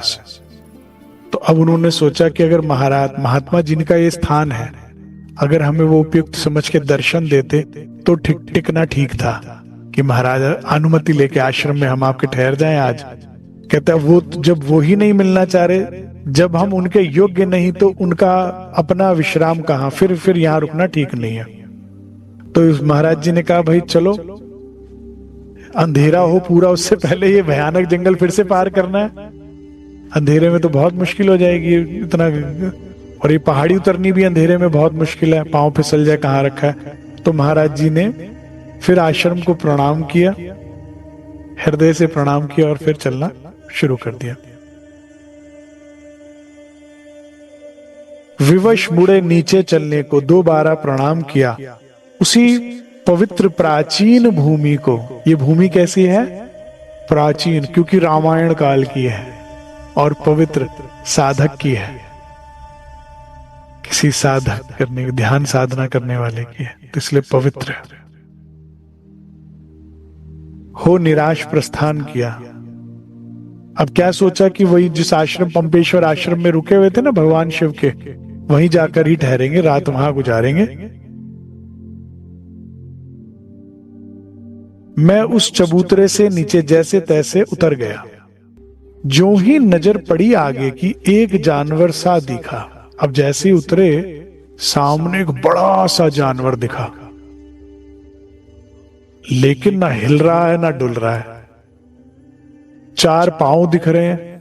तो अब उन्होंने सोचा कि अगर महात्मा जिनका ये स्थान है, अगर हमें वो उपयुक्त समझ के दर्शन देते तो टिकना ठीक था कि महाराज अनुमति लेके आश्रम में हम आपके ठहर जाएं आज। कहता है वो जब वो ही नहीं मिलना चाह रहे, जब हम उनके योग्य नहीं, तो उनका अपना विश्राम कहाँ? फिर यहाँ रुकना ठीक नहीं है। तो महाराज जी ने कहा भाई चलो, अंधेरा हो पूरा उससे पहले ये भयानक जंगल फिर से पार करना है। अंधेरे में तो बहुत मुश्किल हो जाएगी इतना, और ये पहाड़ी उतरनी भी अंधेरे में बहुत मुश्किल है, पांव फिसल जाए कहाँ रखा है। तो महाराज जी ने फिर आश्रम को प्रणाम किया, हृदय से प्रणाम किया और फिर चलना शुरू कर दिया। विवश मुड़े नीचे चलने को, दोबारा प्रणाम किया उसी पवित्र प्राचीन भूमि को। ये भूमि कैसी है? प्राचीन, क्योंकि रामायण काल की है और पवित्र साधक की है, किसी साधक करने, ध्यान साधना करने वाले की है, तो इसलिए पवित्र हो निराश प्रस्थान किया। अब क्या सोचा कि वही जिस आश्रम, पंपेश्वर आश्रम में रुके हुए थे ना भगवान शिव के, वहीं जाकर ही ठहरेंगे, रात वहां गुजारेंगे। मैं उस चबूतरे से नीचे जैसे तैसे उतर गया। जो ही नजर पड़ी आगे की, एक जानवर सा दिखा। अब जैसे ही उतरे, सामने एक बड़ा सा जानवर दिखा, लेकिन ना हिल रहा है ना डुल रहा है। 4 पांव दिख रहे हैं।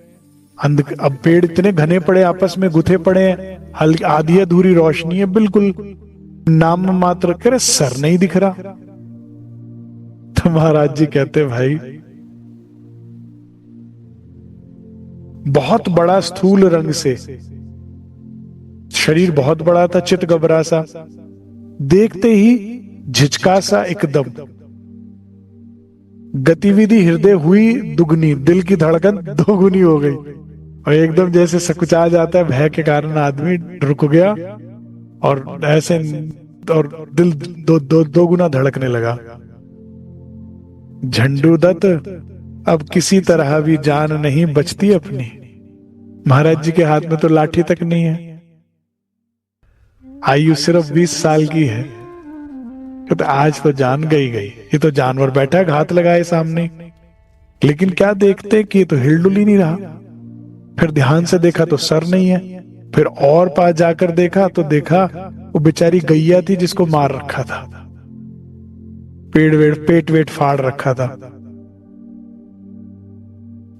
अब पेड़ इतने घने पड़े, आपस में गुथे पड़े हैं, हल्की आधी अधूरी रोशनी है, बिल्कुल नाम मात्र करे, सर नहीं दिख रहा। तो महाराज जी कहते भाई बहुत बड़ा स्थूल रंग से, शरीर बहुत बड़ा था, चित गबरा सा, देखते ही झिझका सा एकदम। गतिविधि हृदय हुई दुगनी, दिल की धड़कन दोगुनी हो गई और एकदम जैसे सकुचा जाता है भय के कारण आदमी रुक गया और ऐसे, और दिल दो गुना धड़कने लगा। झंडू दत्त अब किसी तरह भी जान नहीं बचती अपनी। महाराज जी के हाथ में तो लाठी तक नहीं है, आयु सिर्फ 20 साल की है। तो आज तो जान गई गई, ये तो जानवर बैठा है घात लगाए सामने। लेकिन क्या देखते कि ये तो हिलडुल ही नहीं रहा। फिर ध्यान से देखा तो सर नहीं है। फिर और पास जाकर देखा तो देखा वो बेचारी गैया थी जिसको मार रखा था, पेट वेट फाड़ रखा था।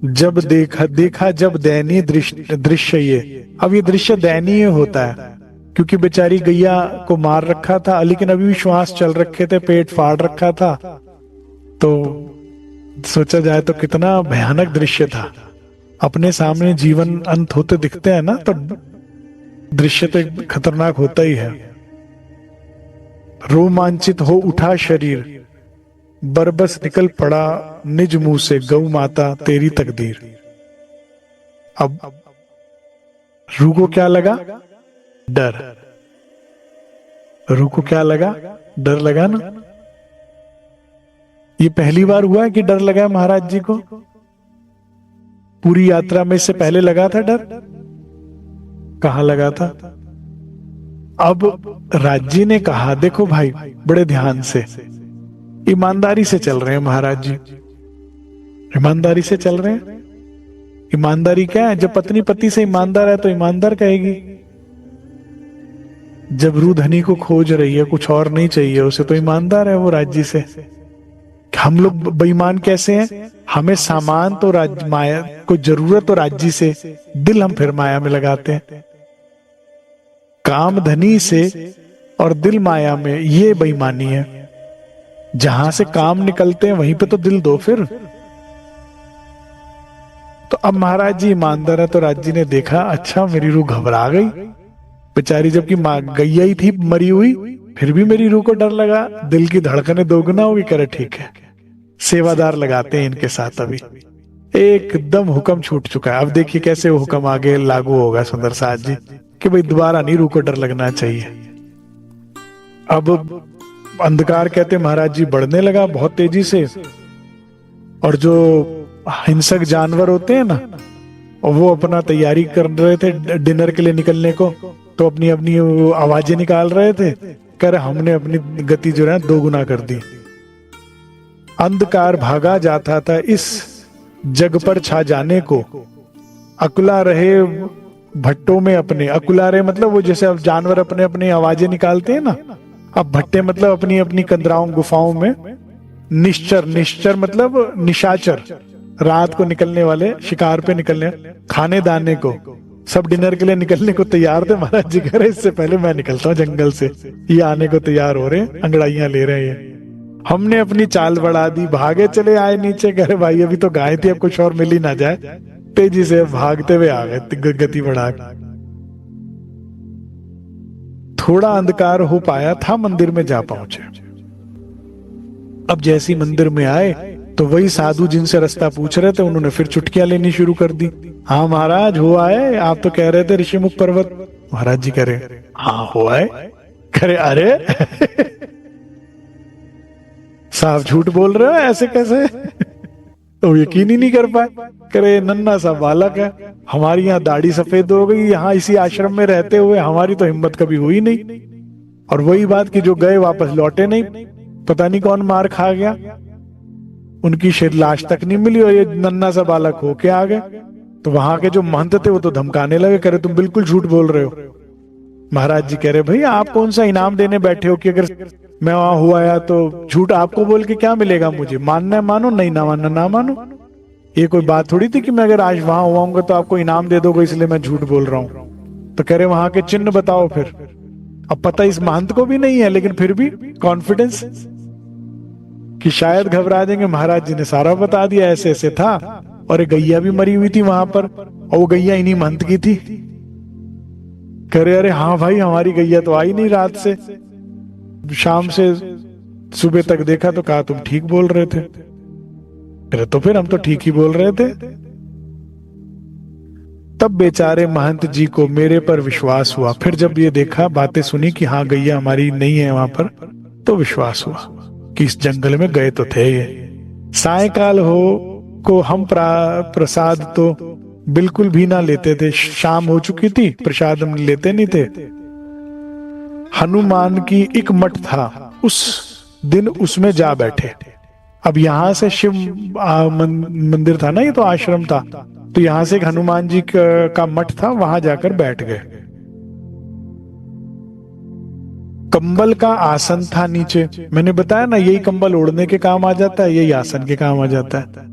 जब देखा जब दयनीय दृश्य ये। अब ये दृश्य दयनीय होता है क्योंकि बेचारी गैया को मार रखा था, लेकिन अभी भी श्वास चल रखे थे, पेट फाड़ रखा था। तो सोचा जाए तो कितना भयानक दृश्य था। अपने सामने जीवन अंत होते दिखते हैं ना, तो दृश्य तो खतरनाक होता ही है। रोमांचित हो उठा शरीर, बरबस निकल पड़ा निज मुंह से, गौ माता तेरी तकदीर। अब रूह को क्या लगा? डर। रूह को क्या लगा? डर लगा ना। ये पहली बार हुआ है कि डर लगा है महाराज जी को? पूरी यात्रा में इससे पहले लगा था डर? कहां लगा था? अब राज जी ने कहा, देखो भाई बड़े ध्यान से, ईमानदारी से चल रहे हैं महाराज जी, ईमानदारी से चल रहे हैं। ईमानदारी क्या है? जब पत्नी पति से ईमानदार है तो ईमानदार कहेगी। जब रूह धनी को खोज रही है, कुछ और नहीं चाहिए उसे, तो ईमानदार है वो राज जी से। हम लोग बेईमान कैसे हैं? हमें सामान तो माया को जरूरत तो राज्य से, दिल हम फिर माया में लगाते हैं। काम धनी से और दिल माया में, ये बेईमानी है। जहां से काम निकलते हैं वहीं पे तो दिल दो फिर। तो अब महाराज जी ईमानदार है तो राज जी ने देखा, अच्छा मेरी रूह घबरा गई बेचारी, जबकि गैया ही थी मरी हुई, फिर भी मेरी रूह को डर लगा, दिल की धड़कनें दोगुना हुई। करे ठीक है, सेवादार लगाते हैं इनके साथ। अभी एकदम हुक्म छूट चुका है। अब देखिए कैसे वो हुक्म आगे लागू होगा सुंदर साथ जी, कि भाई दोबारा नहीं रूह को डर लगना चाहिए। अब अंधकार कहते महाराज जी बढ़ने लगा बहुत तेजी से, और जो हिंसक जानवर होते हैं ना, और वो अपना तैयारी कर रहे थे डिनर के लिए निकलने को, तो अपनी अपनी आवाजें निकाल रहे थे। कर हमने अपनी गति जो है दोगुना कर दी। अंधकार भागा जाता था इस जग पर छा जाने को, अकुला रहे भट्टों में अपने। अकुला रहे मतलब वो जैसे अब जानवर अपने अपनी आवाजें निकालते हैं ना, अब भट्टे मतलब अपनी अपनी कंदराओं गुफाओं में। निश्चर, निश्चर मतलब निशाचर, रात को निकलने वाले, शिकार पे निकलने, खाने दाने को, सब डिनर के लिए निकलने को तैयार थे। महाराज जी कह रहे इससे पहले मैं निकलता हूँ जंगल से, ये आने को तैयार हो रहे हैं, अंगड़ाइयां ले रहे हैं। हमने अपनी चाल बढ़ा दी, भागे चले आए नीचे। कह रहे भाई अभी तो गाय थी, अब कुछ और मिल ही ना जाए। तेजी से भागते हुए आ गए गति बढ़ा। थोड़ा अंधकार हो पाया था, मंदिर में जा पहुंचे। अब जैसी मंदिर में आए तो वही साधु जिनसे रास्ता पूछ रहे थे, उन्होंने फिर चुटकियां लेनी शुरू कर दी। हाँ महाराज हुआ है, आप तो कह रहे थे ऋषिमुख पर्वत। महाराज जी कह रहे हाँ हुआ है। कह रहे अरे साफ झूठ बोल रहे हो, ऐसे कैसे? तो यकीन ही नहीं कर पाए। करे नन्ना सा बालक है, हमारी यहाँ दाढ़ी सफेद हो गई, यहाँ इसी आश्रम में रहते हुए हमारी तो हिम्मत कभी हुई नहीं। और वही बात कि जो गए वापस लौटे नहीं, पता नहीं कौन मार खा गया, उनकी शायद लाश तक नहीं मिली, और ये नन्ना सा बालक होके आ गए। तो वहां के जो महंत थे वो तो धमकाने लगे, करे तुम बिल्कुल झूठ बोल रहे हो। महाराज जी कह रहे भाई आप कौन सा इनाम देने बैठे हो कि अगर मैं वहां हुआ या तो झूठ आपको बोल के क्या मिलेगा मुझे? मानना है मानो, नहीं ना मानना ना मानो। ये कोई बात थोड़ी थी कि मैं अगर आज वहां हुआ तो आपको इनाम दे दोगे इसलिए मैं झूठ बोल रहा हूं। तो कह रहे वहां के चिन्ह बताओ फिर। अब पता इस महंत को भी नहीं है, लेकिन फिर भी कॉन्फिडेंस कि शायद घबरा देंगे। महाराज जी ने सारा बता दिया, ऐसे ऐसे था, और एक गैया भी मरी हुई थी वहां पर, और वो गैया इन्हीं महंत की थी। कह रहे अरे हाँ भाई हमारी गैया तो आई नहीं रात से, शाम से सुबह तक देखा तो कहा तुम ठीक बोल रहे थे। अरे तो फिर हम तो ठीक ही बोल रहे थे। तब बेचारे महंत जी को मेरे पर विश्वास हुआ। फिर जब ये देखा, बातें सुनी कि हाँ गैया हमारी नहीं है वहां पर, तो विश्वास हुआ कि इस जंगल में गए तो थे ये। सायकाल हो को हम प्रसाद तो बिल्कुल भी ना लेते थे। शाम हो चुकी थी, प्रसाद हम लेते नहीं थे। हनुमान की एक मठ था, उस दिन उसमें जा बैठे। अब यहां से शिव मंदिर था ना, ये तो आश्रम था, तो यहां से एक हनुमान जी का मठ था, वहां जाकर बैठ गए। कंबल का आसन था नीचे। मैंने बताया ना, यही कंबल ओढ़ने के काम आ जाता है, यही आसन के काम आ जाता है।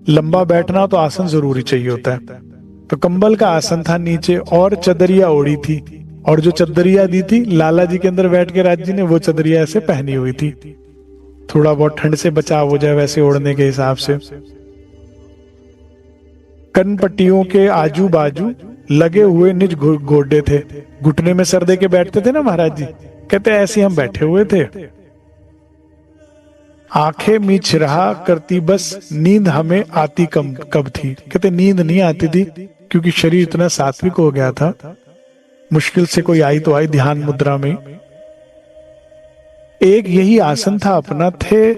लंबा बैठना तो आसन जरूरी चाहिए होता है। तो कंबल का आसन था नीचे और चदरिया ओढ़ी थी, और जो चदरिया दी थी लाला जी के अंदर बैठ के राज जी ने, वो चदरिया ऐसे पहनी हुई थी, थोड़ा बहुत ठंड से बचाव हो जाए वैसे ओढ़ने के हिसाब से। कनपट्टियों के आजू बाजू लगे हुए निज गोडे थे। घुटने में सर दे के बैठते थे ना महाराज जी, कहते ऐसे हम बैठे हुए थे। आंखें मीच रहा करती बस, नींद हमें आती कब थी। कहते नींद नहीं आती थी क्योंकि शरीर इतना सात्विक हो गया था, मुश्किल से कोई आई तो आई ध्यान मुद्रा में। एक यही आसन था अपना, थे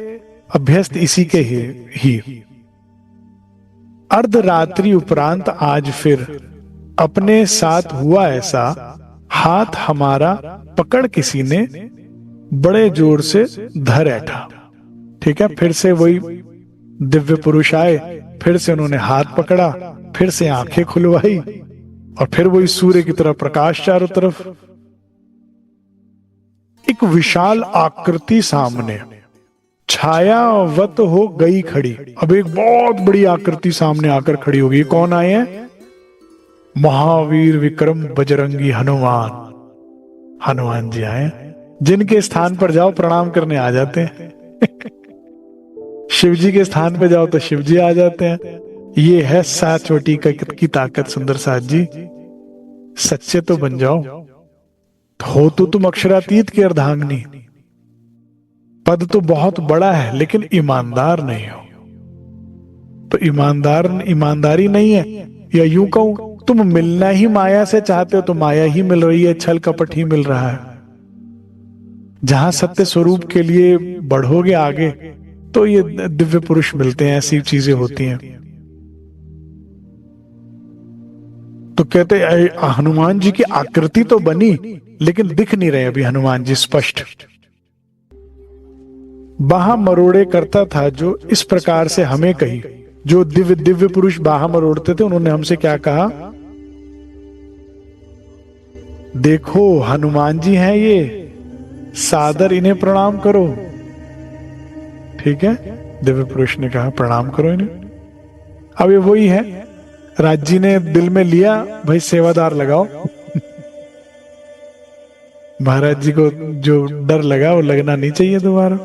अभ्यस्त इसी के ही। अर्धरात्रि उपरांत आज फिर अपने साथ हुआ ऐसा, हाथ हमारा पकड़ किसी ने बड़े जोर से धर ऐठा। ठीक है, फिर से वही दिव्य पुरुष आए, फिर से उन्होंने हाथ पकड़ा, फिर से आंखें खुलवाई, और फिर वही सूर्य की तरह प्रकाश चारों तरफ। एक विशाल आकृति सामने छायावत हो गई खड़ी। अब एक बहुत बड़ी आकृति सामने आकर खड़ी हो गई। कौन आए हैं? महावीर विक्रम बजरंगी हनुमान जी आए, जिनके स्थान पर जाओ प्रणाम करने आ जाते हैं। शिव जी के स्थान पे जाओ तो शिव जी आ जाते हैं। ये है 7 चोटी की ताकत। सुंदर साथ जी, सच्चे तो बन जाओ। हो तो तुम अक्षरातीत की अर्धांगिनी, पद तो बहुत बड़ा है लेकिन ईमानदार नहीं हो। तो ईमानदारी नहीं है, या यूं कहूं तुम मिलना ही माया से चाहते हो तो माया ही मिल रही है, छल कपट ही मिल रहा है। जहां सत्य स्वरूप के लिए बढ़ोगे आगे तो ये दिव्य पुरुष मिलते हैं, ऐसी चीजें होती हैं। तो कहते हनुमान जी की आकृति तो बनी लेकिन दिख नहीं रहे अभी हनुमान जी स्पष्ट। बाह मरोड़े करता था जो इस प्रकार से हमें कही। जो दिव्य पुरुष बाह मरोड़ते थे उन्होंने हमसे क्या कहा? देखो हनुमान जी हैं ये, सादर इन्हें प्रणाम करो। ठीक है, दिव्य पुरुष ने कहा प्रणाम करो इन्हें। अब ये वही है, राज जी ने दिल में लिया भाई सेवादार लगाओ। महाराज जी को जो डर लगा वो लगना नहीं चाहिए दोबारा,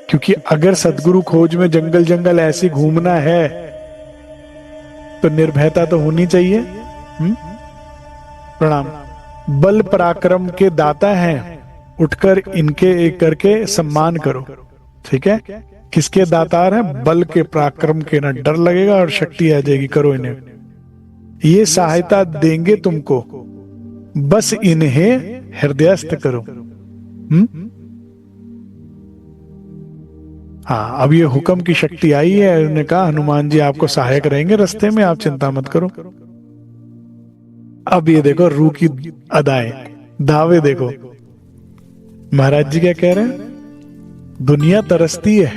क्योंकि अगर सदगुरु खोज में जंगल जंगल ऐसे घूमना है तो निर्भयता तो होनी चाहिए। प्रणाम। बल पराक्रम के दाता हैं, उठकर इनके करके सम्मान करो। ठीक है, किसके दातार हैं? बल के पराक्रम के। ना डर लगेगा और शक्ति आ जाएगी। करो इन्हें, ये सहायता देंगे तुमको, बस इन्हें हृदयस्थ करो। हाँ, अब ये हुक्म की शक्ति आई है। उन्होंने कहा हनुमान जी आपको सहायक रहेंगे रास्ते में, आप चिंता मत करो। अब ये देखो रूह की अदाएं, दावे देखो। महाराज जी क्या कह रहे हैं? दुनिया तरसती है,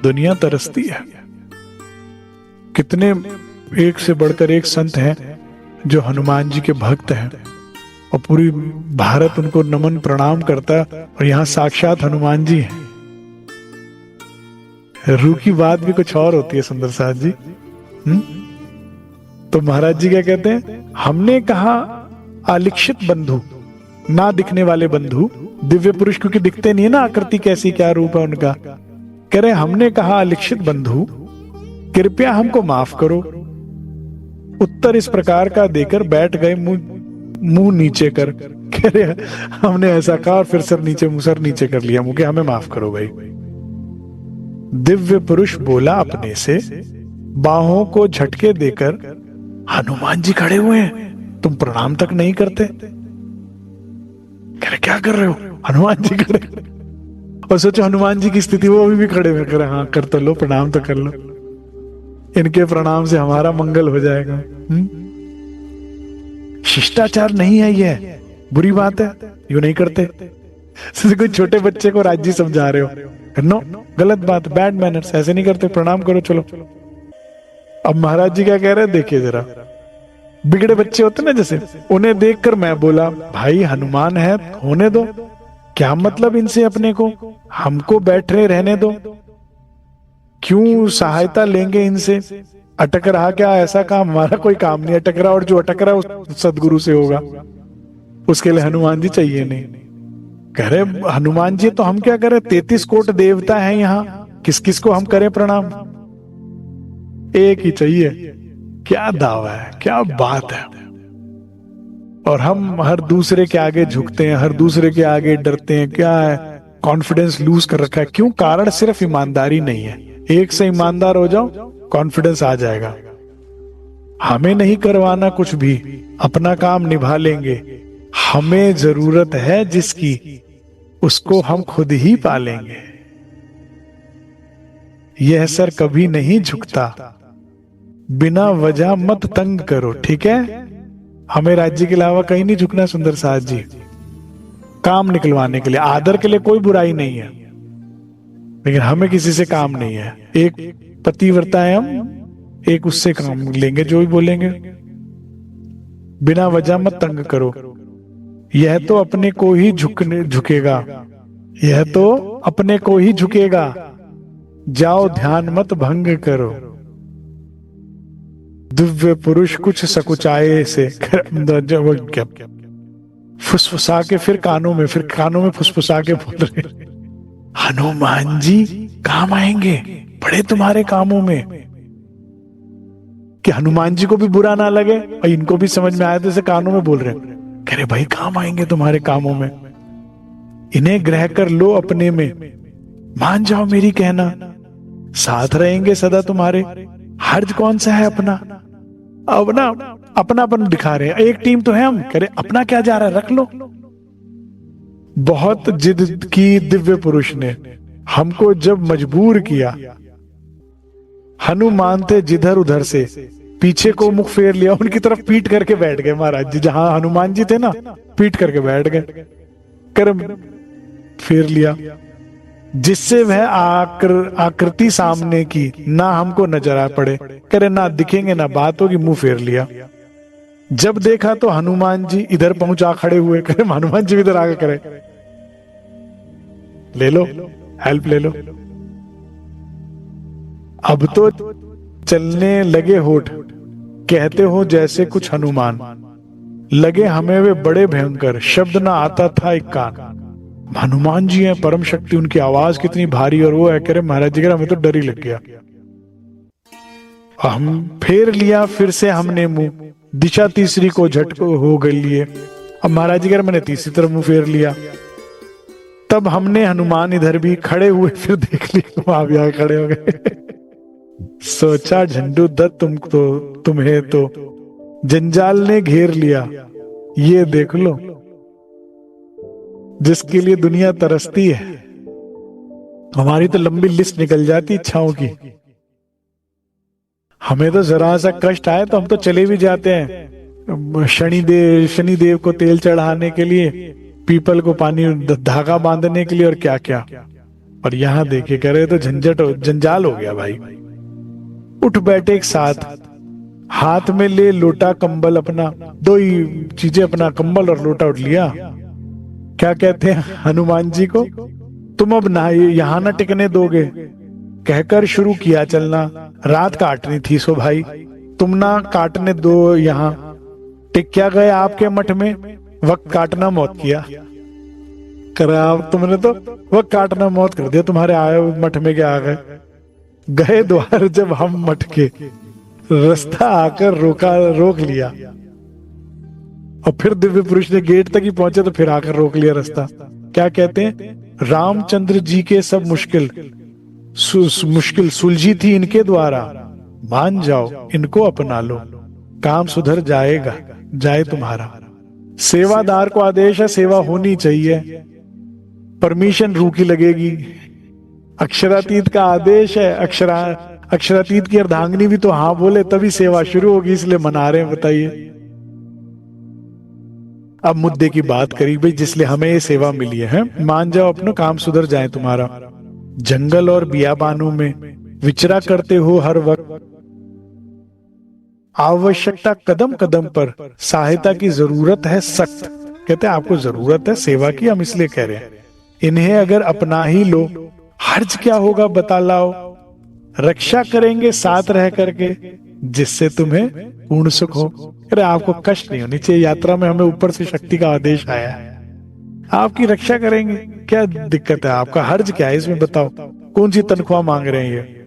दुनिया तरसती है। कितने एक से बढ़कर एक संत हैं जो हनुमान जी के भक्त हैं, और पूरी भारत उनको नमन प्रणाम करता है, और यहां साक्षात हनुमान जी हैं। रूह की बात भी कुछ और होती है सुंदर साथ जी। तो महाराज जी क्या कहते हैं? हमने कहा आलिक्षित बंधु, ना दिखने वाले बंधु, दिव्य पुरुष क्योंकि दिखते नहीं है ना, आकृति कैसी क्या रूप है उनका। कह रहे हमने कहा आलिक्षित बंधु कृपया हमको माफ करो। उत्तर इस प्रकार का देकर बैठ गए मुंह नीचे कर। कह रहे हमने ऐसा कहा और फिर सर नीचे कर लिया मुंह, हमें माफ करो भाई। दिव्य पुरुष बोला अपने से, बाहों को झटके देकर, हनुमान जी खड़े हुए हैं, तुम प्रणाम तक नहीं करते। कह रहे क्या कर रहे हो? हनुमान जी खड़े, और सोचो हनुमान जी की स्थिति, वो अभी भी खड़े हुए कर, हाँ कर तो लो, प्रणाम तो कर लो, इनके प्रणाम से हमारा मंगल हो जाएगा। शिष्टाचार नहीं है, ये बुरी बात है, यूं नहीं करते। कोई छोटे बच्चे को राज्य समझा रहे हो, नो गलत बात, बैड मैनर्स, ऐसे नहीं करते, प्रणाम करो चलो। अब महाराज जी क्या कह रहे हैं, देखिए जरा, बिगड़े बच्चे होते ना जैसे, उन्हें देखकर मैं बोला, भाई हनुमान है, होने दो, क्या मतलब इनसे अपने को, हमको बैठे रहने दो, क्यों सहायता लेंगे इनसे, अटक रहा क्या ऐसा काम, हमारा कोई काम नहीं अटक रहा, और जो अटक रहा है उस सदगुरु से होगा, उसके लिए हनुमान जी चाहिए नहीं। कह रहे हनुमान जी तो हम क्या करें, 33 कोट देवता हैं यहाँ, किस किस को हम करें प्रणाम, एक ही चाहिए। क्या दावा है, क्या बात है। और हम हर दूसरे के आगे झुकते हैं, हर दूसरे के आगे डरते हैं, क्या है, कॉन्फिडेंस लूज कर रखा है। क्यों? कारण सिर्फ ईमानदारी नहीं है। एक से ईमानदार हो जाओ, कॉन्फिडेंस आ जाएगा। हमें नहीं करवाना कुछ भी, अपना काम निभा लेंगे। हमें जरूरत है जिसकी, उसको हम खुद ही पालेंगे। यह सर कभी नहीं झुकता, बिना वजह मत तंग करो, ठीक है। हमें राज्य के अलावा कहीं नहीं झुकना सुंदर साथ जी, काम निकलवाने के लिए, आदर के लिए कोई बुराई नहीं है, लेकिन हमें किसी से काम नहीं है। एक पतिव्रता है हम, एक उससे काम लेंगे जो भी बोलेंगे। बिना वजह मत तंग करो, यह तो अपने को ही झुकेगा, यह तो अपने को ही झुकेगा, जाओ ध्यान मत भंग करो। दिव्य पुरुष कुछ सकुचाए से फुसफुसा के, फिर कानों में फुसफुसा के बोल रहे, हनुमान जी काम आएंगे, बड़े तुम्हारे कामों में। कि हनुमान जी को भी बुरा ना लगे और इनको भी समझ में आया, तो इसे कानों में बोल रहे, कह रहे भाई काम आएंगे तुम्हारे कामों में, इन्हें ग्रह कर लो अपने में, मान जाओ मेरी कहना, साथ रहेंगे सदा तुम्हारे। हर्ज कौन सा है अपना, अब ना अपनापन दिखा रहे हैं, एक टीम तो है हम, कह रहे अपना क्या जा रहा है, रख लो। बहुत जिद की दिव्य पुरुष ने, हमको जब मजबूर किया, हनुमान थे जिधर उधर से, पीछे को मुख फेर लिया, उनकी तरफ पीट करके बैठ गए महाराज जी। जहां हनुमान जी थे ना, पीट करके बैठ गए, कर्म फेर लिया, जिससे वह आकृति सामने की ना हमको नजर आ पड़े, करे ना दिखेंगे ना बात होगी, मुंह फेर लिया। जब देखा तो हनुमान जी इधर पहुंचा खड़े हुए, करे हनुमान जी इधर आगे, करे ले लो हेल्प ले लो। अब तो चलने लगे होठ, कहते हो जैसे कुछ हनुमान, लगे हमें वे बड़े भयंकर, शब्द ना आता था एक कान। हनुमान जी हैं परम शक्ति, उनकी आवाज कितनी भारी, और वो है कह रहे महाराज जी, हमें तो डर ही लग गया। हम फेर लिया फिर से हमने मुंह, दिशा तीसरी को झटको हो गई लिए। अब महाराज जी कह रहे मैंने तीसरी तरफ मुंह फेर लिया, तब हमने हनुमान इधर भी खड़े हुए, फिर देख लिया वहां भी आगे खड़े हो गए। सोचा झंडू दत्त तुम्हें तो जंजाल ने घेर लिया, ये देख लो जिसके लिए दुनिया तरसती है। हमारी तो लंबी लिस्ट निकल जाती इच्छाओं की, हमें तो जरा सा कष्ट आए तो हम तो चले भी जाते हैं, शनिदेव को तेल चढ़ाने के लिए, पीपल को पानी धागा बांधने के लिए, और क्या क्या। और यहां देखे करे तो झंझट जंजाल हो गया भाई। उठ बैठे एक साथ, हाथ में ले लोटा कंबल अपना, दो ही चीजें, अपना कंबल और लोटा उठ लिया। क्या कहते हैं हनुमान जी को, तुम अब ना यहां ना टिकने दोगे, कहकर शुरू किया चलना। रात काटनी थी सो भाई, तुम ना काटने दो यहां, टिक क्या गए आपके मठ में, वक्त काटना मौत किया। करा तुमने तो वक्त काटना मौत कर दिया, तुम्हारे आए मठ में क्या आ गए। गए द्वार जब हम मठ के, रास्ता आकर रोक लिया। और फिर दिव्य पुरुष ने गेट तक ही पहुंचे तो फिर आकर रोक लिया रास्ता। क्या कहते हैं, रामचंद्र जी के सब मुश्किल सुलझी थी इनके द्वारा, मान जाओ इनको अपना लो, काम सुधर जाएगा, जाए तुम्हारा। सेवादार को आदेश है, सेवा होनी चाहिए, परमिशन रूखी लगेगी। अक्षरातीत का आदेश है, अक्षरातीत की अर्धांगिनी भी तो हाँ बोले तभी सेवा शुरू होगी, इसलिए मना रहे हैं। बताइए, अब मुद्दे की बात करी भाई, जिसलिए हमें ये सेवा मिली है। मान जाओ अपना काम सुधर जाए तुम्हारा, जंगल और बियाबानों में विचरा करते हो हर वक्त, आवश्यकता कदम कदम पर, सहायता की जरूरत है सख्त। कहते हैं आपको जरूरत है सेवा की, हम इसलिए कह रहे हैं। इन्हें अगर अपना ही लो, हर्ज क्या होगा बता लाओ। रक्षा करेंगे साथ रह करके, जिससे तुम्हें पूर्ण सुख हो। अरे आपको कष्ट नहीं होनी चाहिए। यात्रा में हमें ऊपर से शक्ति का आदेश आया है, आपकी रक्षा करेंगे। क्या दिक्कत है, आपका हर्ज क्या है इसमें बताओ? कौन सी तनख्वाह मांग रहे हैं ये?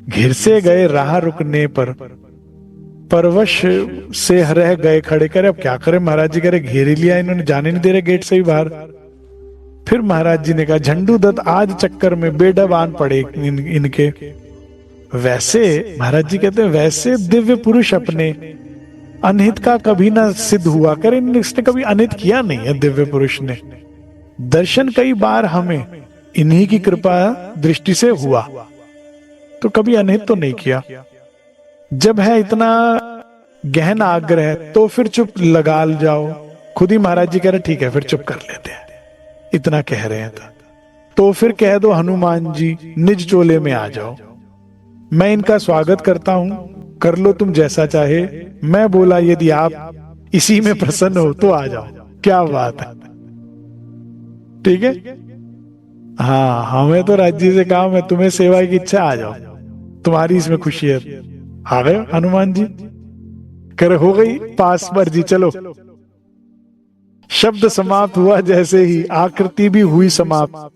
घिर से गए राह रुकने पर, परवश से रह गए खड़े। करे अब क्या करें महाराज जी, करे घेर ही लिया इन्होंने, जाने नहीं दे रहे गेट से ही बाहर। फिर महाराज जी ने कहा, झंडू दत्त आज चक्कर में बेडबान पड़े इनके। वैसे महाराज जी कहते हैं, वैसे दिव्य पुरुष अपने अनहित का कभी ना सिद्ध हुआ करे। इसने कभी अनहित किया नहीं है दिव्य पुरुष ने। दर्शन कई बार हमें इन्हीं की कृपा दृष्टि से हुआ, तो कभी अनहित तो नहीं किया। जब है इतना गहन आग्रह तो फिर चुप लगा जाओ। खुद ही महाराज जी कह रहे ठीक है फिर चुप कर लेते हैं, इतना कह रहे हैं तो फिर कह दो हनुमान जी निज चोले में आ जाओ, मैं इनका स्वागत करता हूं, कर लो तुम जैसा चाहे। मैं बोला यदि आप इसी में प्रसन्न हो तो आ जाओ। क्या बात है, ठीक है। हाँ, हमें तो राज्य से काम है, तुम्हें सेवा की इच्छा, आ जाओ, तुम्हारी इसमें खुशी है। आ गए हनुमान जी, कर हो गई पास पर जी, चलो। शब्द समाप्त हुआ जैसे ही आकृति भी हुई समाप्त।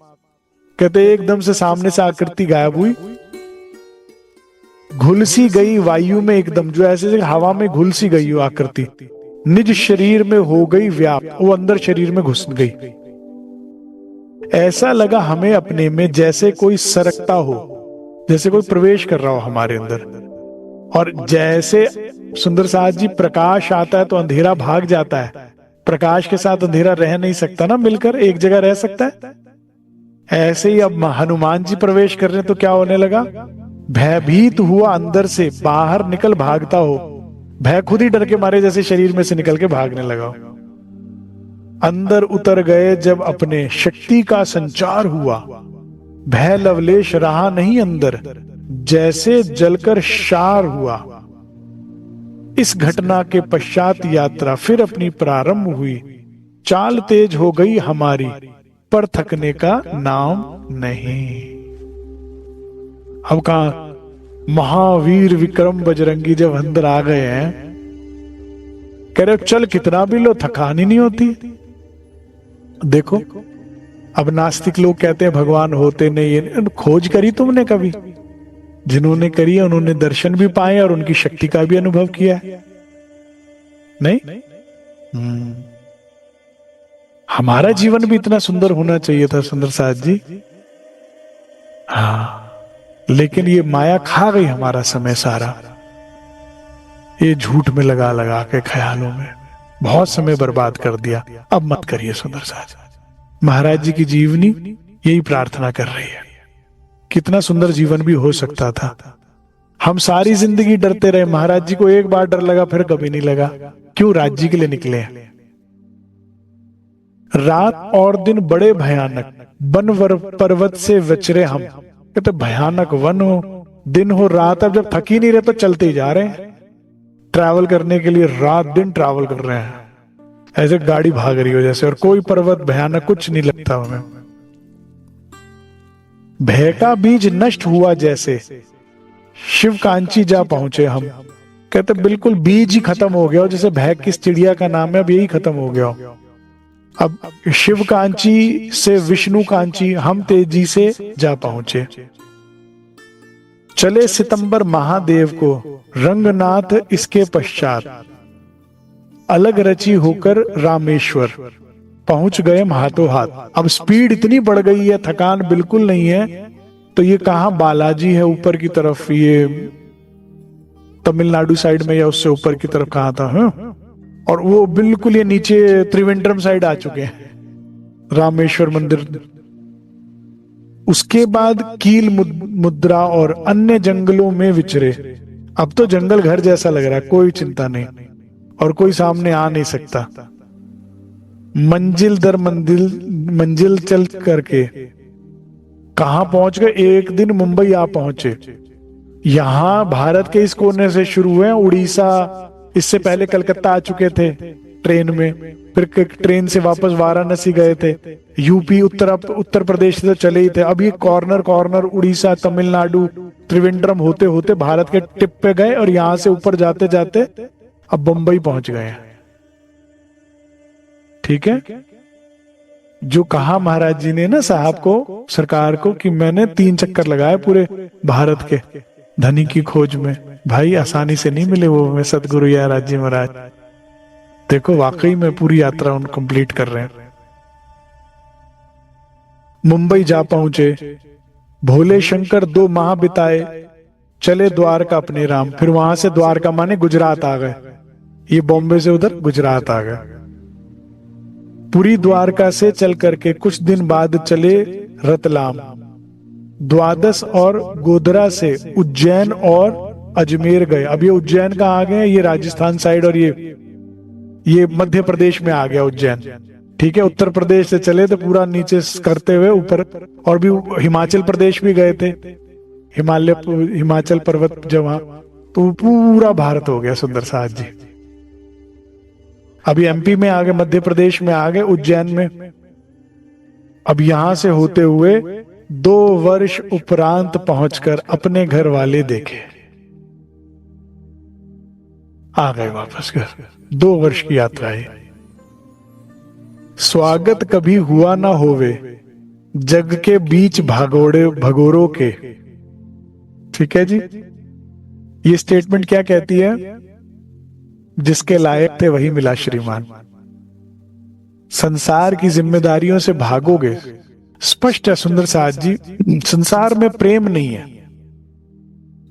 कहते एकदम से सामने से आकृति गायब हुई, घुलसी गई वायु में एकदम, जो ऐसे हवा में घुलसी गई हो आकृति। निज शरीर में हो गई व्याप्त, वो अंदर शरीर में घुस गई। ऐसा लगा हमें अपने में जैसे कोई सरकता हो, जैसे कोई प्रवेश कर रहा हो हमारे अंदर। और जैसे सुंदर साथ जी प्रकाश आता है तो अंधेरा भाग जाता है, प्रकाश के साथ अंधेरा रह नहीं सकता ना, मिलकर एक जगह रह सकता है। ऐसे ही अब हनुमान जी प्रवेश कर रहे हैं तो क्या होने लगा, भयभीत हुआ अंदर से बाहर निकल भागता हो। भय खुद ही डर के मारे जैसे शरीर में से निकल के भागने लगा। अंदर उतर गए जब अपने शक्ति का संचार हुआ, भय लवलेश रहा नहीं अंदर, जैसे जलकर शार हुआ। इस घटना के पश्चात यात्रा फिर अपनी प्रारंभ हुई। चाल तेज हो गई हमारी, पर थकने का नाम नहीं। अब कहा महावीर विक्रम बजरंगी जब अंदर आ गए हैं, कह रहे चल कितना भी लो थकान ही नहीं होती। देखो अब नास्तिक लोग कहते हैं भगवान होते नहीं, खोज करी तुमने कभी? जिन्होंने करी है उन्होंने दर्शन भी पाए और उनकी शक्ति का भी अनुभव किया है, नहीं? हमारा जीवन भी इतना सुंदर होना चाहिए था सुंदर साथ जी। हाँ, लेकिन ये माया खा गई हमारा समय सारा, ये झूठ में लगा लगा के ख्यालों में बहुत समय बर्बाद कर दिया। अब मत करिए सुंदर साथ। महाराज जी की जीवनी यही प्रार्थना कर रही है, कितना सुंदर जीवन भी हो सकता था। हम सारी जिंदगी डरते रहे, महाराज जी को एक बार डर लगा फिर कभी नहीं लगा। क्यों? राज्य के लिए निकले हैं। रात और दिन बड़े भयानक, वन पर्वत से विचरे हम। कहते भयानक वन हो, दिन हो, रात। अब जब थक ही नहीं रहे तो चलते ही जा रहे हैं ट्रैवल करने के लिए, रात दिन ट्रैवल कर रहे हैं, ऐसे गाड़ी भाग रही हो जैसे, और कोई पर्वत भयानक कुछ नहीं लगता हमें। भय का बीज नष्ट हुआ जैसे शिव कांची जा पहुंचे हम। कहते बिल्कुल बीज ही खत्म हो गया, जैसे भय किस चिड़िया का नाम है, अब यही खत्म हो गया। अब शिव कांची से विष्णु कांची हम तेजी से जा पहुंचे। चले सितंबर महादेव को रंगनाथ, इसके पश्चात अलग रची होकर रामेश्वर पहुंच गए हम हाथों हाथ। अब स्पीड इतनी बढ़ गई है, थकान बिल्कुल नहीं है। तो ये कहां बालाजी है ऊपर की तरफ, ये तमिलनाडु साइड में या उससे ऊपर की तरफ कहां था? हाँ? और वो बिल्कुल ये नीचे त्रिवेंद्रम साइड आ चुके हैं, रामेश्वर मंदिर उसके बाद कील मुद्रा और अन्य जंगलों में विचरे। अब तो जंगल घर जैसा लग रहा है, कोई चिंता नहीं और कोई सामने आ नहीं सकता। मंजिल दर मंजिल चल करके कहां पहुंच गए? एक दिन मुंबई आ पहुंचे। यहां भारत के इस कोने से शुरू हुए, उड़ीसा, इससे पहले कलकत्ता आ चुके थे ट्रेन में, फिर ट्रेन से वापस वाराणसी गए थे, यूपी उत्तर प्रदेश से तो चले ही थे। अब ये कॉर्नर कॉर्नर उड़ीसा, तमिलनाडु, त्रिवेंद्रम होते होते भारत के टिप पे गए और यहां से ऊपर जाते जाते अब बंबई पहुंच गए हैं। ठीक है, जो कहा महाराज जी ने ना साहब को, सरकार को, कि मैंने 3 चक्कर लगाए पूरे भारत के धनी की खोज में। भाई आसानी से नहीं मिले वो मैं सदगुरु या राजी महाराज। देखो वाकई में पूरी यात्रा उन कंप्लीट कर रहे हैं। मुंबई जा पहुंचे, भोले शंकर 2 माह बिताए, चले द्वारका अपने राम। फिर वहां से द्वारका माने गुजरात आ गए। ये बॉम्बे से उधर गुजरात आ गए। पूरी द्वारका से चल करके कुछ दिन बाद चले रतलाम। द्वादश और गोधरा से उज्जैन और अजमेर गए। अब ये उज्जैन कहाँ आ गए? ये राजस्थान साइड और ये मध्य प्रदेश में आ गया उज्जैन। ठीक है, उत्तर प्रदेश से चले तो पूरा नीचे करते हुए ऊपर, और भी हिमाचल प्रदेश भी गए थे, हिमाचल पर्वत जहाँ, तो पूरा भारत हो गया सुंदर साथ जी। अभी एमपी में आ गए, मध्य प्रदेश में आ गए, उज्जैन में। अब यहां से होते हुए 2 वर्ष उपरांत पहुंचकर अपने घर वाले देखे, आ गए वापस घर। 2 वर्ष की यात्रा है। स्वागत कभी हुआ ना होवे जग के बीच भगोरों के। ठीक है जी, ये स्टेटमेंट क्या कहती है? जिसके लायक थे वही मिला श्रीमान। संसार की जिम्मेदारियों से भागोगे। स्पष्ट है सुंदर साथ जी, संसार में प्रेम नहीं है,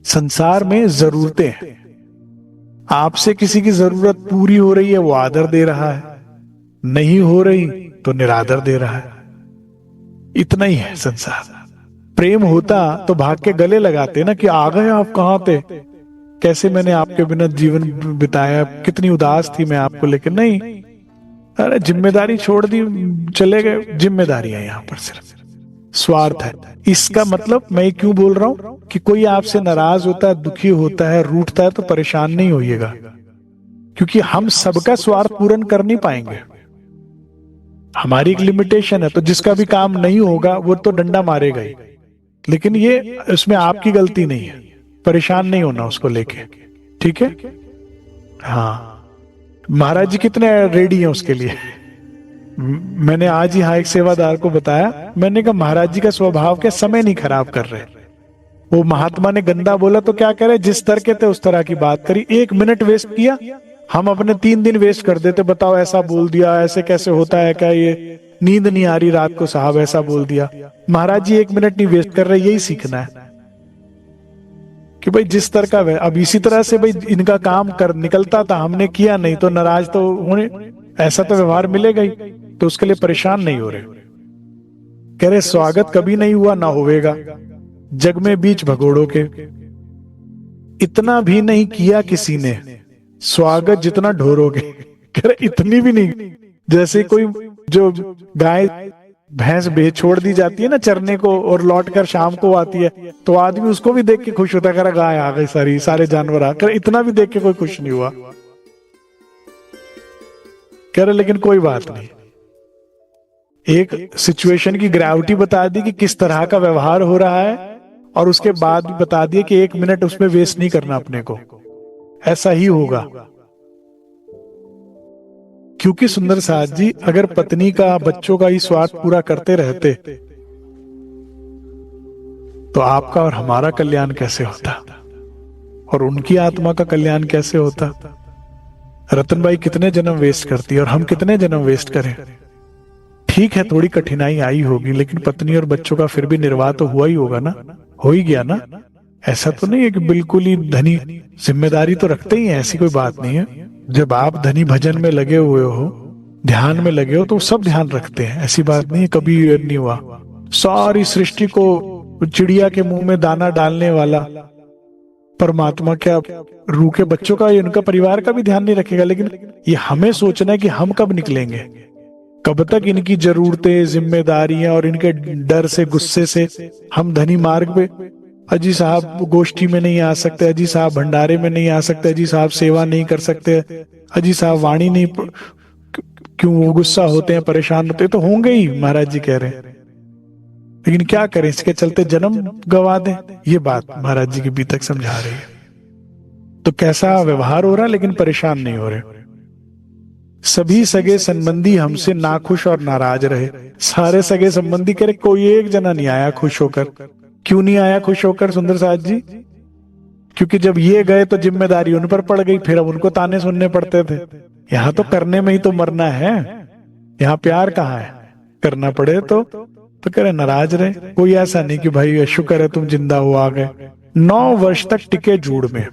संसार में जरूरतें हैं। आपसे किसी की जरूरत पूरी हो रही है, वो आदर दे रहा है, नहीं हो रही तो निरादर दे रहा है। इतना ही है संसार। प्रेम होता तो भाग के गले लगाते ना कि आ गए आप, कहां थे, कैसे मैंने आपके बिना जीवन बिताया, कितनी उदास थी मैं आपको लेकर। नहीं, अरे जिम्मेदारी छोड़ दी, चले गए। जिम्मेदारी है यहाँ पर सिर्फ स्वार्थ है। इसका मतलब मैं क्यों बोल रहा हूं कि कोई आपसे नाराज होता है, दुखी होता है, रूठता है तो परेशान नहीं होइएगा, क्योंकि हम सबका स्वार्थ पूर्ण कर नहीं पाएंगे। हमारी एक लिमिटेशन है, तो जिसका भी काम नहीं होगा वो तो डंडा मारेगा ही। लेकिन ये इसमें आपकी गलती नहीं है, परेशान नहीं होना उसको लेके। ठीक है, हाँ, महाराज जी कितने रेडी हैं उसके लिए। मैंने आज ही हाँ एक सेवादार को बताया, मैंने कहा महाराज जी का स्वभाव क्या, समय नहीं खराब कर रहे। वो महात्मा ने गंदा बोला तो क्या करे, जिस तरह के थे उस तरह की बात करी। 1 मिनट वेस्ट किया, हम अपने 3 दिन वेस्ट कर देते। बताओ ऐसा बोल दिया, ऐसे कैसे होता है, क्या ये नींद नहीं आ रही रात को साहब, ऐसा बोल दिया। महाराज जी 1 मिनट नहीं वेस्ट कर रहे, यही सीखना है कि भाई जिस तरह का है। अब इसी तरह से भाई इनका काम कर निकलता था, हमने किया नहीं तो नाराज तो होने, ऐसा तो व्यवहार मिलेगा ही, तो उसके लिए परेशान नहीं हो रहे। कह रहे स्वागत कभी नहीं हुआ ना होवेगा जग में बीच भगोड़ों के। इतना भी नहीं किया किसी ने स्वागत जितना ढोरोगे। कह रहे इतनी भी नहीं, जैसे कोई जो गाय भैंस छोड़ दी जाती है ना चरने को और लौटकर शाम को आती है, तो आदमी उसको भी देख के खुश होता है, कह रहा गाय आ गई, सारे जानवर आ। कह रहे इतना भी देख के कोई खुश नहीं हुआ। कह रहे लेकिन कोई बात नहीं, एक सिचुएशन की ग्रेविटी बता दी कि किस तरह का व्यवहार हो रहा है, और उसके बाद भी बता दिया कि 1 मिनट उसमें वेस्ट नहीं करना अपने को, ऐसा ही होगा। क्योंकि सुंदर साथ जी अगर पत्नी का, बच्चों का ही स्वार्थ पूरा करते रहते तो आपका और हमारा कल्याण कैसे होता, और उनकी आत्मा का कल्याण कैसे होता। रतन भाई कितने जन्म वेस्ट करती है और हम कितने जन्म वेस्ट करें। ठीक है थोड़ी कठिनाई आई होगी, लेकिन पत्नी और बच्चों का फिर भी निर्वाह तो हुआ ही होगा ना, हो ही गया ना। ऐसा तो नहीं है कि बिल्कुल ही धनी जिम्मेदारी तो रखते ही है, ऐसी कोई बात नहीं है। जब आप धनी भजन में लगे हुए हो, ध्यान में लगे हो, तो सब ध्यान रखते हैं, ऐसी बात नहीं है, कभी नहीं हुआ। सारी सृष्टि को चिड़िया के मुंह में दाना डालने वाला परमात्मा क्या रूखे बच्चों का, उनका परिवार का भी ध्यान नहीं रखेगा? लेकिन ये हमें सोचना है कि हम कब निकलेंगे, कब तक इनकी जरूरतें, जिम्मेदारियां और इनके डर से, गुस्से से हम धनी मार्ग पे, अजी साहब गोष्ठी में नहीं आ सकते, अजी साहब भंडारे में नहीं आ सकते, अजी साहब सेवा नहीं कर सकते, अजी साहब वाणी नहीं, क्यों वो गुस्सा होते हैं, परेशान होते हैं? तो होंगे ही, महाराज जी कह रहे हैं, लेकिन क्या करें, इसके चलते जन्म गवा दें? ये बात महाराज जी की भी तक समझा रही है। तो कैसा व्यवहार हो रहा, लेकिन परेशान नहीं हो रहे। सभी सगे संबंधी हमसे नाखुश और नाराज रहे। सारे सगे संबंधी कह रहे कोई एक जना नहीं आया खुश होकर। क्यों नहीं आया खुश होकर सुंदर साथ जी? क्योंकि जब ये गए तो जिम्मेदारी उन पर पड़ गई, फिर अब उनको ताने सुनने पड़ते थे। यहाँ तो करने में ही तो मरना है, यहाँ प्यार कहाँ है? करना पड़े तो करे नाराज रहे। कोई ऐसा नहीं कि भाई शुक्र है तुम जिंदा हो आ गए। 9 वर्ष तक टिके जूड़ में,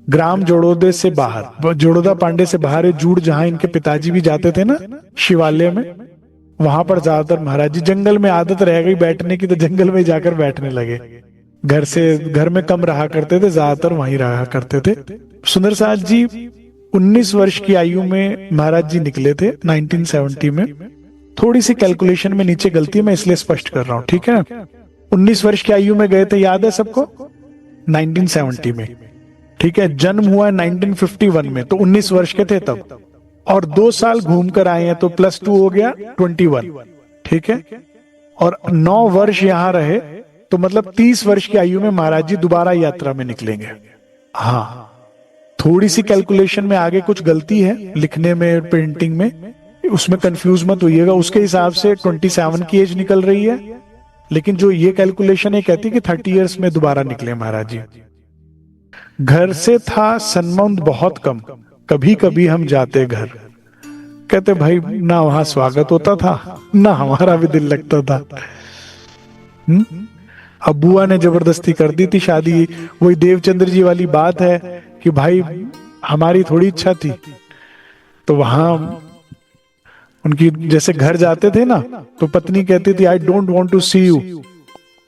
ग्राम जोड़ोदे से बाहर, जोड़ोदा पांडे से बाहर जूड़, जहां इनके पिताजी भी जाते थे ना शिवालय में, वहां पर ज्यादातर महाराज जी, जंगल में आदत रह गई बैठने की तो जंगल में जाकर बैठने लगे। घर में कम रहा करते थे, ज्यादातर वहीं रहा करते थे। सुंदर साथ जी 19 वर्ष की आयु में महाराज जी निकले थे 1970 में। थोड़ी सी कैलकुलेशन में नीचे गलती है, मैं इसलिए स्पष्ट कर रहा हूं, ठीक है? 19 वर्ष की आयु में गए थे, याद है सबको? 1970 में, ठीक है? जन्म हुआ 1951 में, तो 19 वर्ष के थे तब, और 2 साल घूम कर आए हैं, तो +2 हो गया 21, ठीक है? और 9 वर्ष यहां रहे, तो मतलब 30 वर्ष की आयु में महाराज जी दोबारा यात्रा में निकलेंगे। हाँ, थोड़ी सी कैलकुलेशन में आगे कुछ गलती है लिखने में, प्रिंटिंग में, उसमें कंफ्यूज मत होइएगा। उसके हिसाब से 27 की एज निकल रही है, लेकिन जो ये कैलकुलेशन है कहती है कि 30 इयर्स में दोबारा निकले महाराज जी। घर से था संबंध बहुत कम, कभी कभी हम जाते घर। कहते भाई ना वहां स्वागत होता था, ना हमारा भी दिल लगता था। अब बुआ ने जबरदस्ती कर दी थी शादी। वही देवचंद्र जी वाली बात है कि भाई हमारी थोड़ी इच्छा थी, तो वहां उनकी जैसे घर जाते थे ना, तो पत्नी कहती थी I don't want to see you,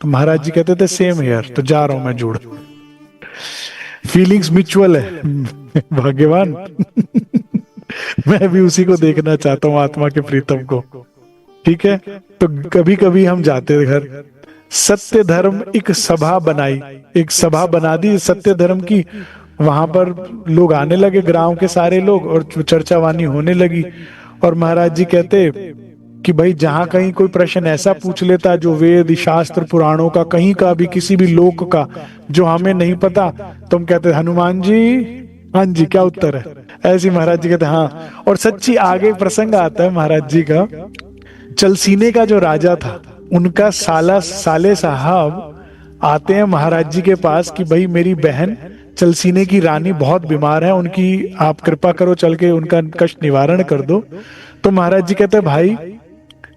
तो महाराज जी कहते थे सेम हियर, तो जा रहा हूं मैं जुड़। फीलिंग्स म्यूचुअल है, भाग्यवान। मैं भी उसी को देखना चाहता हूं, आत्मा के प्रीतम को, ठीक है? तो कभी कभी हम जाते घर। सत्य धर्म एक सभा बनाई, एक सभा बना दी सत्य धर्म की। वहां पर लोग आने लगे, गांव के सारे लोग, और चर्चा वाणी होने लगी। और महाराज जी कहते कि भाई जहां कहीं कोई प्रश्न ऐसा पूछ लेता जो वेद शास्त्र पुराणों का, कहीं का भी, किसी भी लोक का, जो हमें नहीं पता, तो हम कहते हनुमान जी, हाँ जी क्या उत्तर है? ऐसी महाराज जी कहते हाँ। और सच्ची आगे प्रसंग आता है महाराज जी का, चलसीने का जो राजा था, उनका साले साहब आते हैं महाराज जी के पास कि भाई मेरी बहन चलसीने की रानी बहुत बीमार है, उनकी आप कृपा करो, चल के उनका कष्ट निवारण कर दो। तो महाराज जी कहते हैं भाई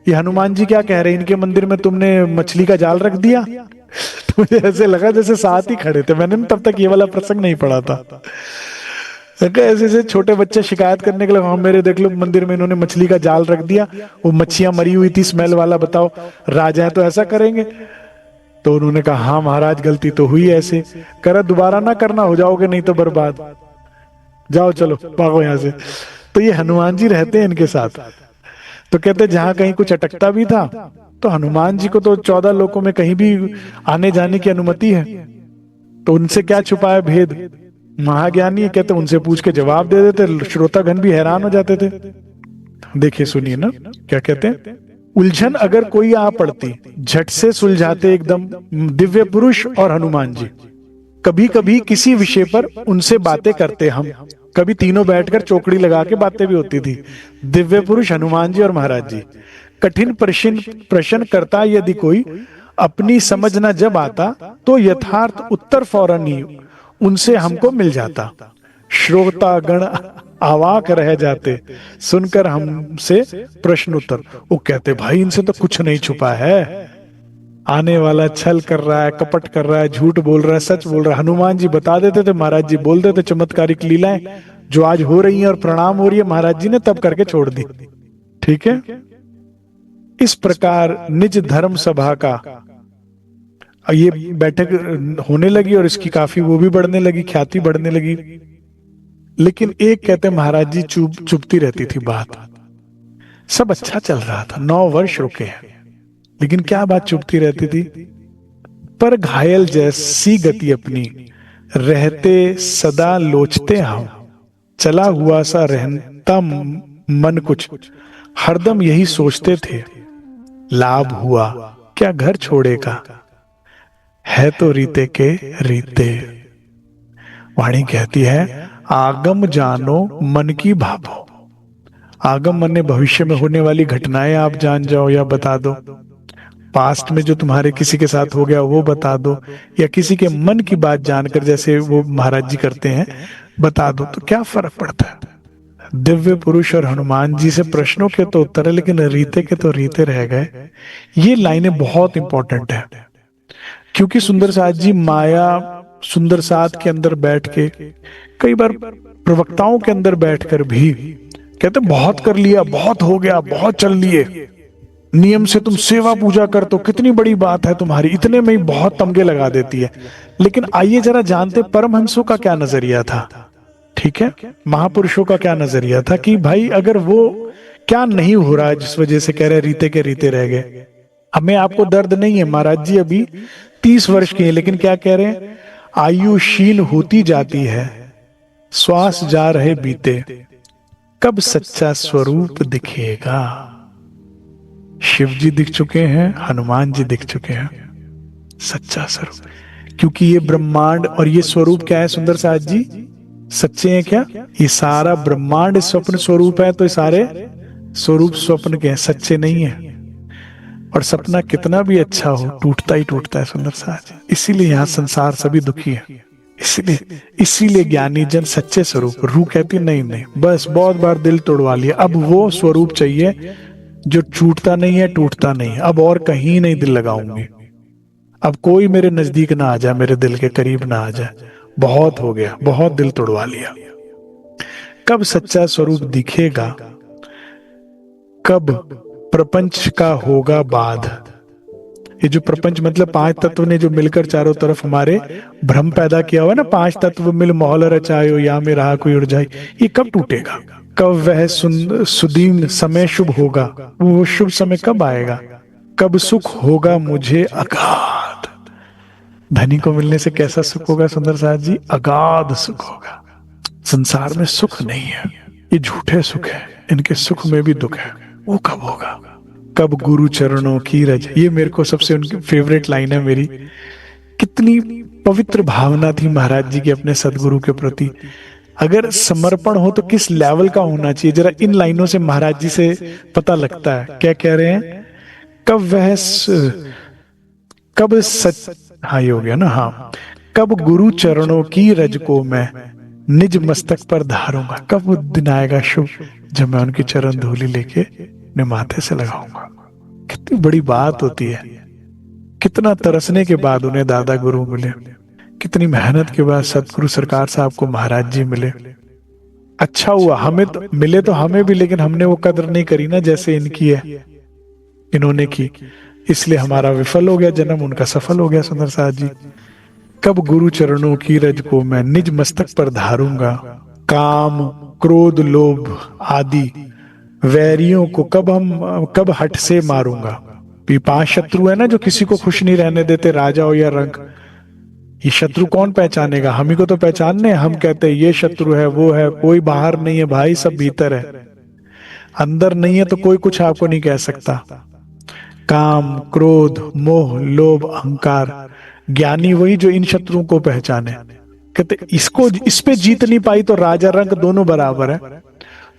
ये हनुमान जी क्या कह रहे हैं, इनके मंदिर में तुमने मछली का जाल रख दिया? तो मुझे ऐसे लगा जैसे साथ ही खड़े थे, मैंने तब तक ये वाला प्रसंग नहीं पढ़ा था। ऐसे ऐसे छोटे बच्चे शिकायत करने के लिए, हाँ मेरे देख लो मंदिर में इन्होंने मछली का जाल रख दिया, वो मच्छियां मरी हुई थी, स्मेल वाला, बताओ राजा है तो ऐसा करेंगे? तो उन्होंने कहा हाँ महाराज गलती तो हुई ऐसे, करा दोबारा ना करना, हो जाओगे नहीं तो बर्बाद, जाओ चलो भागो यहां से। तो ये हनुमान जी रहते हैं इनके साथ। तो कहते जहां कहीं कुछ अटकता भी था, तो हनुमान जी को तो 14 लोकों में कहीं भी आने जाने की अनुमति है, तो उनसे क्या छुपाया भेद? महाज्ञानी है, कहते उनसे पूछ के जवाब दे देते, श्रोतागण भी हैरान हो जाते थे। देखिए सुनिए ना क्या कहते हैं, उलझन अगर कोई आ पड़ती झट से सुलझाते एकदम दिव्य पुरुष और हनुमान जी। कभी कभी किसी विषय पर उनसे बातें करते हम, कभी तीनों बैठकर चौकड़ी लगा के बातें भी होती थी, दिव्य पुरुष हनुमान जी और महाराज जी। कठिन प्रश्न करता यदि कोई, अपनी समझ न जब आता, तो यथार्थ उत्तर फौरन ही उनसे हमको मिल जाता। श्रोता गण अवाक रह जाते सुनकर हमसे प्रश्न उत्तर। वो कहते भाई इनसे तो कुछ नहीं छुपा है, आने वाला छल कर रहा है, कपट कर रहा है, झूठ बोल रहा है, सच बोल रहा है। हनुमान जी बता देते थे, महाराज जी बोल देते। चमत्कारिक लीलाएं जो आज हो रही हैं और प्रणाम हो रही है, महाराज जी ने तब करके छोड़ दी, ठीक है? इस प्रकार निज धर्म सभा का ये बैठक होने लगी और इसकी काफी वो भी बढ़ने लगी, ख्याति बढ़ने लगी। लेकिन एक कहते महाराज जी चुपती रहती थी बात। सब अच्छा चल रहा था, 9 वर्ष रुके हैं, लेकिन क्या बात चुपती रहती थी। पर घायल जैसी गति अपनी रहते सदा लोचते हम, चला हुआ सा रहता मन कुछ हरदम यही सोचते थे, लाभ हुआ क्या घर छोड़ेगा, है तो रीते के रीते। वाणी कहती है आगम जानो मन की भावो। आगम मन ने भविष्य में होने वाली घटनाएं आप जान जाओ या बता दो, पास्ट में जो तुम्हारे किसी के साथ हो गया वो बता दो, या किसी के मन की बात जानकर जैसे वो महाराज जी करते हैं बता दो, तो क्या फर्क पड़ता है। दिव्य पुरुष और हनुमान जी से प्रश्नों के तो उत्तर है, लेकिन रीते के तो रीते रह गए। ये लाइनें बहुत इंपॉर्टेंट है, क्योंकि सुंदर साथ जी माया सुंदर साथ के अंदर बैठ के, कई बार प्रवक्ताओं के अंदर बैठकर भी कहते बहुत कर लिया, बहुत हो गया, बहुत चल लिए, नियम से तुम सेवा पूजा कर तो कितनी बड़ी बात है तुम्हारी, इतने में ही बहुत तमगे लगा देती है। लेकिन आइए जरा जानते परमहंसों का क्या नजरिया था, ठीक है, महापुरुषों का क्या नजरिया था कि भाई अगर वो क्या नहीं हो रहा है जिस वजह से कह रहे रीते के रीते रह गए। हमें आपको दर्द नहीं है, महाराज जी अभी 30 वर्ष के हैं, लेकिन क्या कह रहे हैं, आयु क्षीण होती जाती है, श्वास जा रहे बीते, कब सच्चा स्वरूप दिखेगा। शिव जी दिख चुके हैं, हनुमान जी दिख चुके हैं, सच्चा स्वरूप, क्योंकि ये ब्रह्मांड और ये स्वरूप क्या है सुंदर साथ जी, सच्चे हैं क्या। ये सारा ब्रह्मांड स्वप्न स्वरूप है, तो ये सारे स्वरूप स्वप्न के हैं, सच्चे नहीं है। और सपना कितना भी अच्छा हो टूटता ही टूटता है सुंदर साथ जी। इसीलिए यहाँ संसार सभी दुखी है, इसीलिए ज्ञानी जन सच्चे स्वरूप, रूह कहती नहीं नहीं, बस बहुत बार दिल तोड़वा लिया, अब वो स्वरूप चाहिए जो छूटता नहीं है, टूटता नहीं है, अब और कहीं नहीं दिल लगाऊंगी, अब कोई मेरे नजदीक ना आ जाए, मेरे दिल के करीब ना आ जाए, बहुत हो गया, बहुत दिल तोड़वा लिया। कब सच्चा स्वरूप दिखेगा, कब प्रपंच का होगा बाध। ये जो प्रपंच मतलब 5 तत्व ने जो मिलकर चारों तरफ हमारे भ्रम पैदा किया हुआ है ना, 5 तत्व मिल मोहल रचायो या में रहा कोई उड़ जाए, ये कब टूटेगा। कब वह सुदीन समय शुभ होगा, वो शुभ समय कब आएगा, कब सुख होगा मुझे अगाध। धनी को मिलने से कैसा सुख होगा सुंदर साथ जी, अगाध सुख होगा। संसार में सुख नहीं है, ये झूठे सुख है, इनके सुख में भी दुख है, वो कब होगा। कब गुरु चरणों की रज, ये मेरे को सबसे उनकी फेवरेट लाइन है मेरी। कितनी पवित्र भावना थी महाराज जी की अपने सदगुरु के प्रति। अगर समर्पण हो तो किस लेवल का होना चाहिए, जरा इन लाइनों से महाराज जी से पता लगता है। क्या कह रहे हैं, कब सच, हाँ ये हो गया ना, हाँ, कब गुरु चरणों की रज को मैं निज मस्तक पर धारूंगा। कब वो दिन आएगा शुभ जब मैं उनकी चरण धूलि लेके अपने माथे से लगाऊंगा। कितनी बड़ी बात होती है, कितना तरसने के बाद उन्हें दादा गुरु मिले, कितनी मेहनत के बाद सतगुरु सरकार साहब को महाराज जी मिले। अच्छा हुआ हमें तो मिले, तो हमें भी, लेकिन हमने वो कदर नहीं करी ना जैसे इनकी है, इन्होंने की, इसलिए हमारा विफल हो गया जन्म, उनका सफल हो गया सुंदर साथ जी। कब गुरु चरणों की रज को मैं निज मस्तक पर धारूंगा, काम क्रोध लोभ आदि वैरियों को कब हट से मारूंगा। ये 5 शत्रु है ना जो किसी को खुश नहीं रहने देते, राजा हो या रंग। ये शत्रु कौन पहचानेगा, हम ही को तो पहचानने, हम कहते हैं ये शत्रु है वो है, कोई बाहर नहीं है भाई, सब भीतर है, अंदर नहीं है तो कोई कुछ आपको नहीं कह सकता। काम क्रोध मोह लोभ अहंकार, ज्ञानी वही जो इन शत्रुओं को पहचाने। कहते इस पे जीत नहीं पाई तो राजा रंग दोनों बराबर है।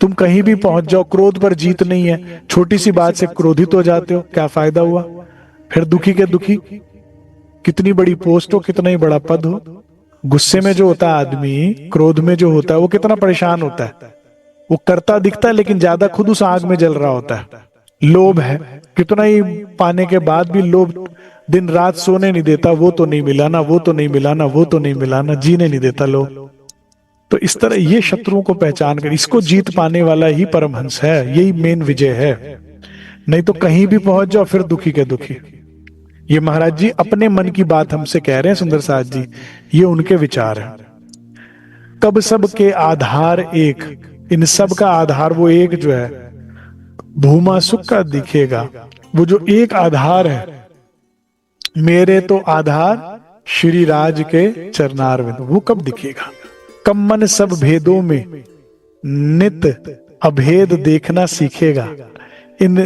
तुम कहीं भी पहुंच जाओ, क्रोध पर जीत नहीं है, छोटी सी बात से क्रोधित हो जाते हो, क्या फायदा हुआ। फिर दुखी के दुखी, कितनी बड़ी पोस्ट हो, कितना ही बड़ा पद हो, गुस्से में जो होता है आदमी, क्रोध में जो होता है वो कितना परेशान होता है, वो करता दिखता है लेकिन ज्यादा खुद उस आग में जल रहा होता है। लोभ है, कितना ही पाने के बाद भी लोभ दिन रात सोने नहीं देता, वो तो नहीं मिला ना, वो तो नहीं मिला ना, वो तो नहीं मिला ना, जीने नहीं देता लोभ। तो इस तरह ये शत्रुओं को पहचान कर इसको जीत पाने वाला ही परमहंस है, यही मेन विजय है। नहीं तो कहीं भी पहुंच जाओ फिर दुखी के दुखी। ये महाराज जी अपने मन की बात हमसे कह रहे हैं सुंदर साथ जी, ये उनके विचार है। कब सब के आधार एक, इन सब का आधार वो एक जो है, भूमा सुख का दिखेगा। वो जो एक आधार है, मेरे तो आधार श्री राज के चरनार में, वो कब दिखेगा? कब मन सब भेदों में नित अभेद देखना सीखेगा। इन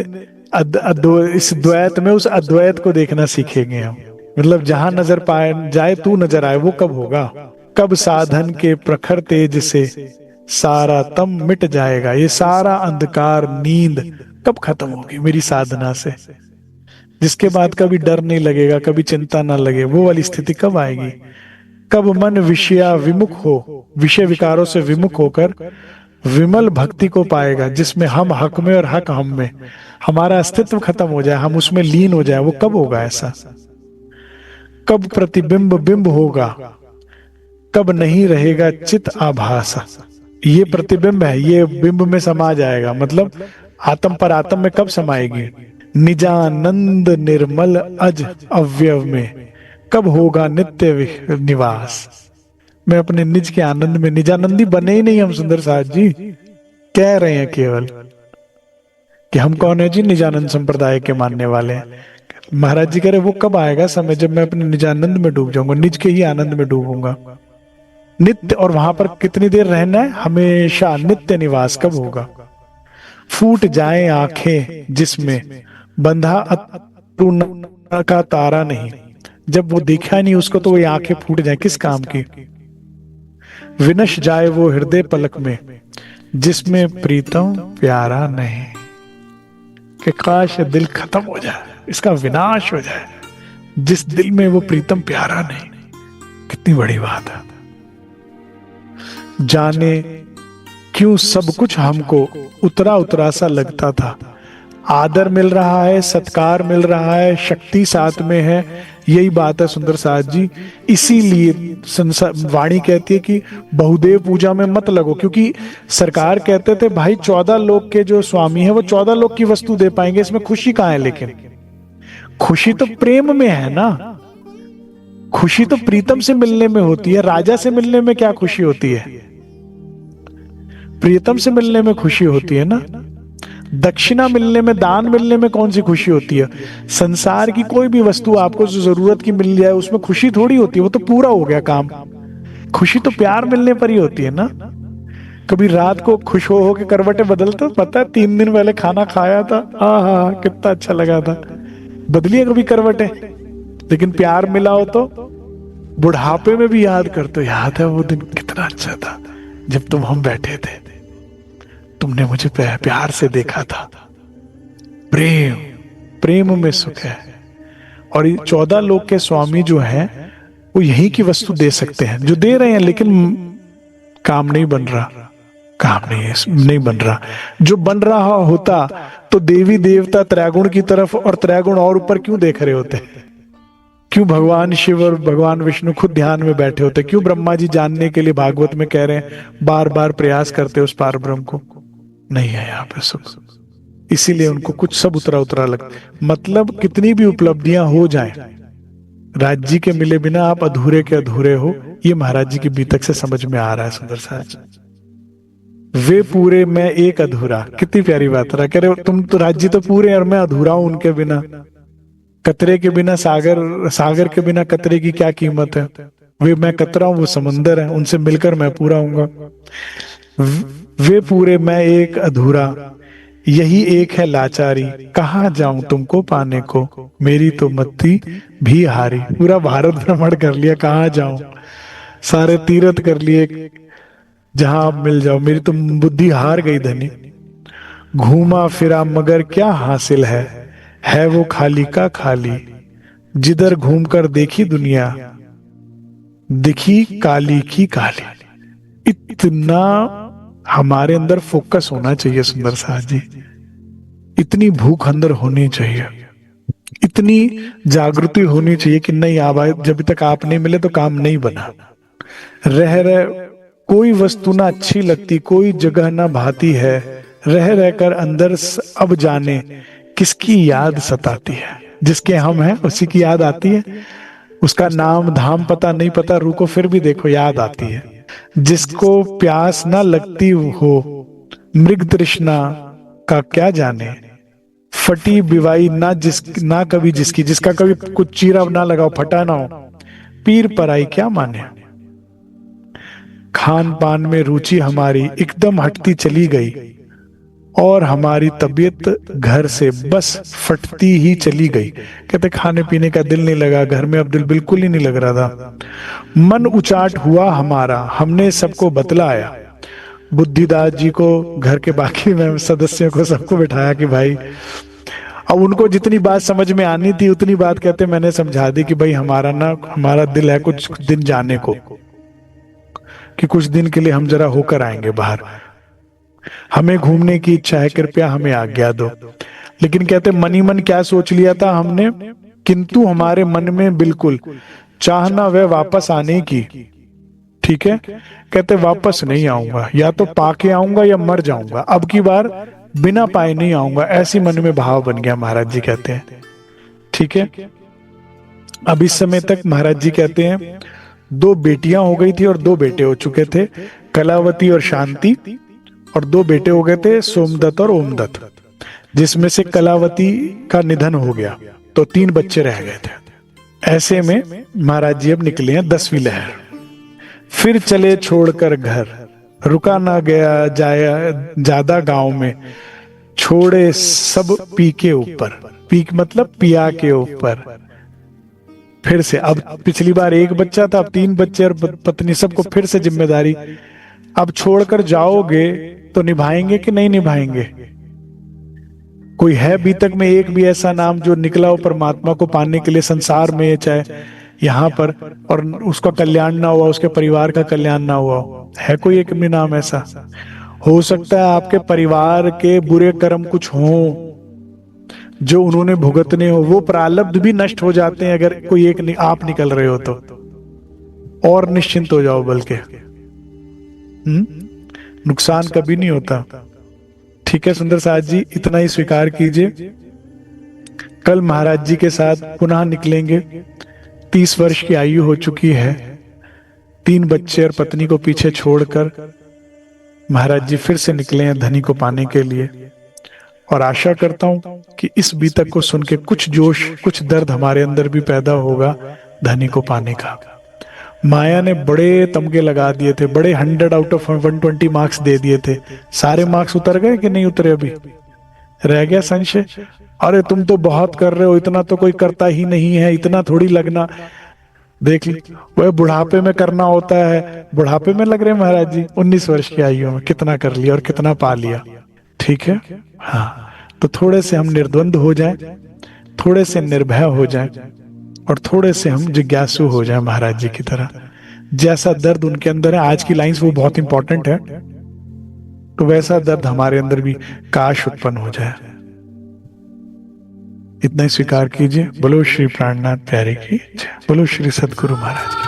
इस द्वैत में उस अद्वैत को देखना सीखेंगे हम। मतलब जहां नजर पाए जाए तू नजर आए, वो कब होगा? कब साधन के प्रखर तेज से सारा तम मिट जाएगा। ये सारा अंधकार नींद कब खत्म होगी मेरी साधना से, जिसके बाद कभी डर नहीं लगेगा, कभी चिंता ना लगे, वो वाली स्थिति कब आएगी? कब मन विषया विमुख हो, विषय विकारों से विमुख होकर विमल भक्ति को पाएगा, जिसमें हम हक में और हक हम में, हमारा अस्तित्व खत्म हो जाए, हम उसमें लीन हो जाए। वो कब होगा ऐसा? कब प्रतिबिंब बिंब होगा, कब नहीं रहेगा चित आभासा। ये प्रतिबिंब है, ये बिंब में समा जाएगा। मतलब आत्म पर आत्म में कब समाएगी? निजानंद निर्मल अज अव्यव में कब होगा नित्य निवास। मैं अपने निज के आनंद में, निजानंदी बने ही नहीं हम सुंदर साथ जी। कह रहे हैं केवल कि हम कौन है जी? निजानंद संप्रदाय के मानने वाले हैं। महाराज जी कह रहे वो कब आएगा समय जब मैं अपने निजानंद में डूब जाऊंगा, निज के ही आनंद में डूबूंगा नित्य। और वहां पर कितनी देर रहना है? हमेशा नित्य निवास कब होगा? फूट जाए आंखें जिसमें बंधा अतुन का तारा नहीं। जब वो देखा नहीं उसको तो वो आंखें फूट जाए, किस काम की? विनश जाए वो हृदय पलक में जिसमें प्रीतम प्यारा नहीं। कि काश दिल खत्म हो जाए, इसका विनाश हो जाए, जिस दिल में वो प्रीतम प्यारा नहीं। कितनी बड़ी बात है। जाने क्यों सब कुछ हमको उतरा उतरा सा लगता था। आदर मिल रहा है, सत्कार मिल रहा है, शक्ति साथ में है, यही बात है सुंदर साथ जी। इसीलिए वाणी कहती है कि बहुदेव पूजा में मत लगो, क्योंकि सरकार कहते थे भाई 14 लोक के जो स्वामी है वो 14 लोक की वस्तु दे पाएंगे, इसमें खुशी कहाँ है? लेकिन खुशी तो प्रेम में है ना, खुशी तो प्रीतम से मिलने में होती है। राजा से मिलने में क्या खुशी होती है? प्रीतम से मिलने में खुशी होती है ना। दक्षिणा मिलने में, दान मिलने में कौन सी खुशी होती है? संसार की कोई भी वस्तु आपको जो जरूरत की मिल जाए उसमें खुशी थोड़ी होती है, वो तो पूरा हो गया काम। खुशी तो प्यार मिलने पर ही होती है ना। कभी रात को खुश हो के करवटें बदलते? पता है 3 दिन पहले खाना खाया था, हाँ कितना अच्छा लगा था, बदलिए कभी करवटें। लेकिन प्यार मिला हो तो बुढ़ापे में भी याद करते हो, याद है वो दिन कितना अच्छा था जब तुम हम बैठे थे, तुमने मुझे प्यार से देखा था। प्रेम, प्रेम में सुख है। और 14 लोक के स्वामी जो हैं वो यही की वस्तु दे सकते हैं, जो दे रहे हैं, लेकिन काम नहीं बन रहा, काम नहीं बन रहा। जो बन रहा होता तो देवी देवता त्रैगुण की तरफ और त्रैगुण और ऊपर क्यों देख रहे होते? क्यों भगवान शिव और भगवान विष्णु खुद ध्यान में बैठे होते? क्यों ब्रह्मा जी जानने के लिए भागवत में कह रहे हैं बार बार प्रयास करते उस पार ब्रह्म को? नहीं है यहाँ पे सुख, इसीलिए उनको कुछ सब उतरा उतरा लगता। मतलब कितनी भी उपलब्धियां हो जाएं, राज जी के मिले बिना आप अधूरे के अधूरे हो। ये महाराज जी की बीतक से समझ में आ रहा है सुंदर साहब। वे पूरे मैं एक अधूरा, कितनी प्यारी बात है। कह रहे तुम तो राज जी तो पूरे और मैं अधूरा हूं उनके बिना। कतरे के बिना सागर, सागर के बिना कतरे की क्या कीमत है? वे मैं कतरा हूं, वो समंदर है, उनसे मिलकर मैं पूरा हूंगा। वे पूरे मैं एक अधूरा, यही एक है लाचारी। कहाँ जाऊं तुमको पाने को, मेरी तो मत्ती भी हारी। पूरा भारत भ्रमण कर लिया, कहाँ जाऊं, सारे तीर्थ कर लिए, जहां आप मिल जाओ, मेरी तो बुद्धि हार गई धनी। घूमा फिरा मगर क्या हासिल है वो खाली का खाली। जिधर घूमकर देखी दुनिया, दिखी काली की काली। इतना हमारे अंदर फोकस होना चाहिए सुंदर साहब जी, इतनी भूख अंदर होनी चाहिए, इतनी जागृति होनी चाहिए कि नहीं आप जब तक आप नहीं मिले तो काम नहीं बना। रह कोई वस्तु ना अच्छी लगती, कोई जगह ना भाती है, रह रहकर अंदर अब जाने किसकी याद सताती है? जिसके हम हैं उसी की याद आती है। उसका नाम धाम पता नहीं पता, रुको फिर भी देखो याद आती है। जिसको प्यास ना लगती हो, मृग तृष्णा का क्या जाने, फटी बिवाई ना कभी जिसकी, जिसका कभी कुछ चीरा ना लगाओ, फटा ना हो, पीर पराई क्या माने। खान पान में रुचि हमारी एकदम हटती चली गई, और हमारी तबीयत घर से बस फटती ही चली गई। कहते खाने पीने का दिल नहीं लगा, घर में अब दिल बिल्कुल ही नहीं लग रहा था। मन उचाट हुआ हमारा, हमने सबको बतलाया। बुद्धिदास जी को, घर के बाकी में सदस्यों को, सबको बिठाया कि भाई, अब उनको जितनी बात समझ में आनी थी उतनी बात कहते मैंने समझा दी कि भाई हमारा दिल है कुछ दिन जाने को, कि कुछ दिन के लिए हम जरा होकर आएंगे बाहर, हमें घूमने की इच्छा है, कृपया हमें आज्ञा दो। लेकिन कहते मन ही मन क्या सोच लिया था हमने, किंतु हमारे मन में बिल्कुल चाहना वह वापस आने की। ठीक है, कहते वापस नहीं आऊंगा, या तो पाके आऊंगा या मर जाऊंगा, अब की बार बिना पाए नहीं आऊंगा, ऐसी मन में भाव बन गया। महाराज जी कहते हैं ठीक है। अब इस समय तक महाराज जी कहते हैं 2 बेटियां हो गई थी और 2 बेटे हो चुके थे, कलावती और शांति, और 2 बेटे हो गए थे, सोमदत्त और ओमदत्त, जिसमें से कलावती का निधन हो गया, तो 3 बच्चे रह गए थे। ऐसे में महाराज जी अब निकले हैं 10वीं लहर। फिर चले छोड़कर घर, रुका ना गया जाया ज्यादा गांव में, छोड़े सब पी के ऊपर, पीक मतलब पिया के ऊपर। फिर से, अब पिछली बार 1 बच्चा था, अब 3 बच्चे और पत्नी, सबको फिर से जिम्मेदारी। अब छोड़कर जाओगे तो निभाएंगे कि नहीं निभाएंगे? कोई है बीतक में एक भी ऐसा नाम जो निकला हो परमात्मा को पाने के लिए संसार में, चाहे यहाँ पर, और उसका कल्याण ना हुआ, उसके परिवार का कल्याण ना हुआ? है कोई एक भी नाम ऐसा? हो सकता है आपके परिवार के बुरे कर्म कुछ हों जो उन्होंने भुगतने हो, वो प्रारब्ध भी नष्ट हो जाते हैं अगर कोई एक आप निकल रहे हो तो, और निश्चिंत हो जाओ। बल्कि नुकसान कभी नहीं होता। ठीक है सुंदर साथ जी, इतना ही स्वीकार कीजिए। कल महाराज जी के साथ पुनः निकलेंगे। 30 वर्ष की आयु हो चुकी है, 3 बच्चे और पत्नी को पीछे छोड़कर महाराज जी फिर से निकले हैं धनी को पाने के लिए। और आशा करता हूं कि इस बीतक को सुन के कुछ जोश, कुछ दर्द हमारे अंदर भी पैदा होगा धनी को पाने का। माया ने बड़े तमगे लगा दिए थे, बड़े 100 आउट ऑफ 120 मार्क्स दे दिए थे। सारे मार्क्स उतर गए कि नहीं उतरे? अभी रह गया संशय। अरे तुम तो बहुत कर रहे हो, इतना तो कोई करता ही नहीं है, इतना थोड़ी लगना। देख ली, वह बुढ़ापे में करना होता है। बुढ़ापे में लग रहे महाराज जी 19 वर्ष की आयु में कितना कर लिया और कितना पा लिया। ठीक है, हाँ, तो थोड़े से हम निर्द्वंद हो जाएं, थोड़े से निर्भय हो जाएं, और थोड़े से हम जिज्ञासु हो जाएं महाराज जी की तरह। जैसा दर्द उनके अंदर है, आज की लाइंस वो बहुत इंपॉर्टेंट है, तो वैसा दर्द हमारे अंदर भी काश उत्पन्न हो जाए। इतना ही स्वीकार कीजिए। बोलो श्री प्राणनाथ प्यारे की जय, बोलो श्री सद्गुरु महाराज की।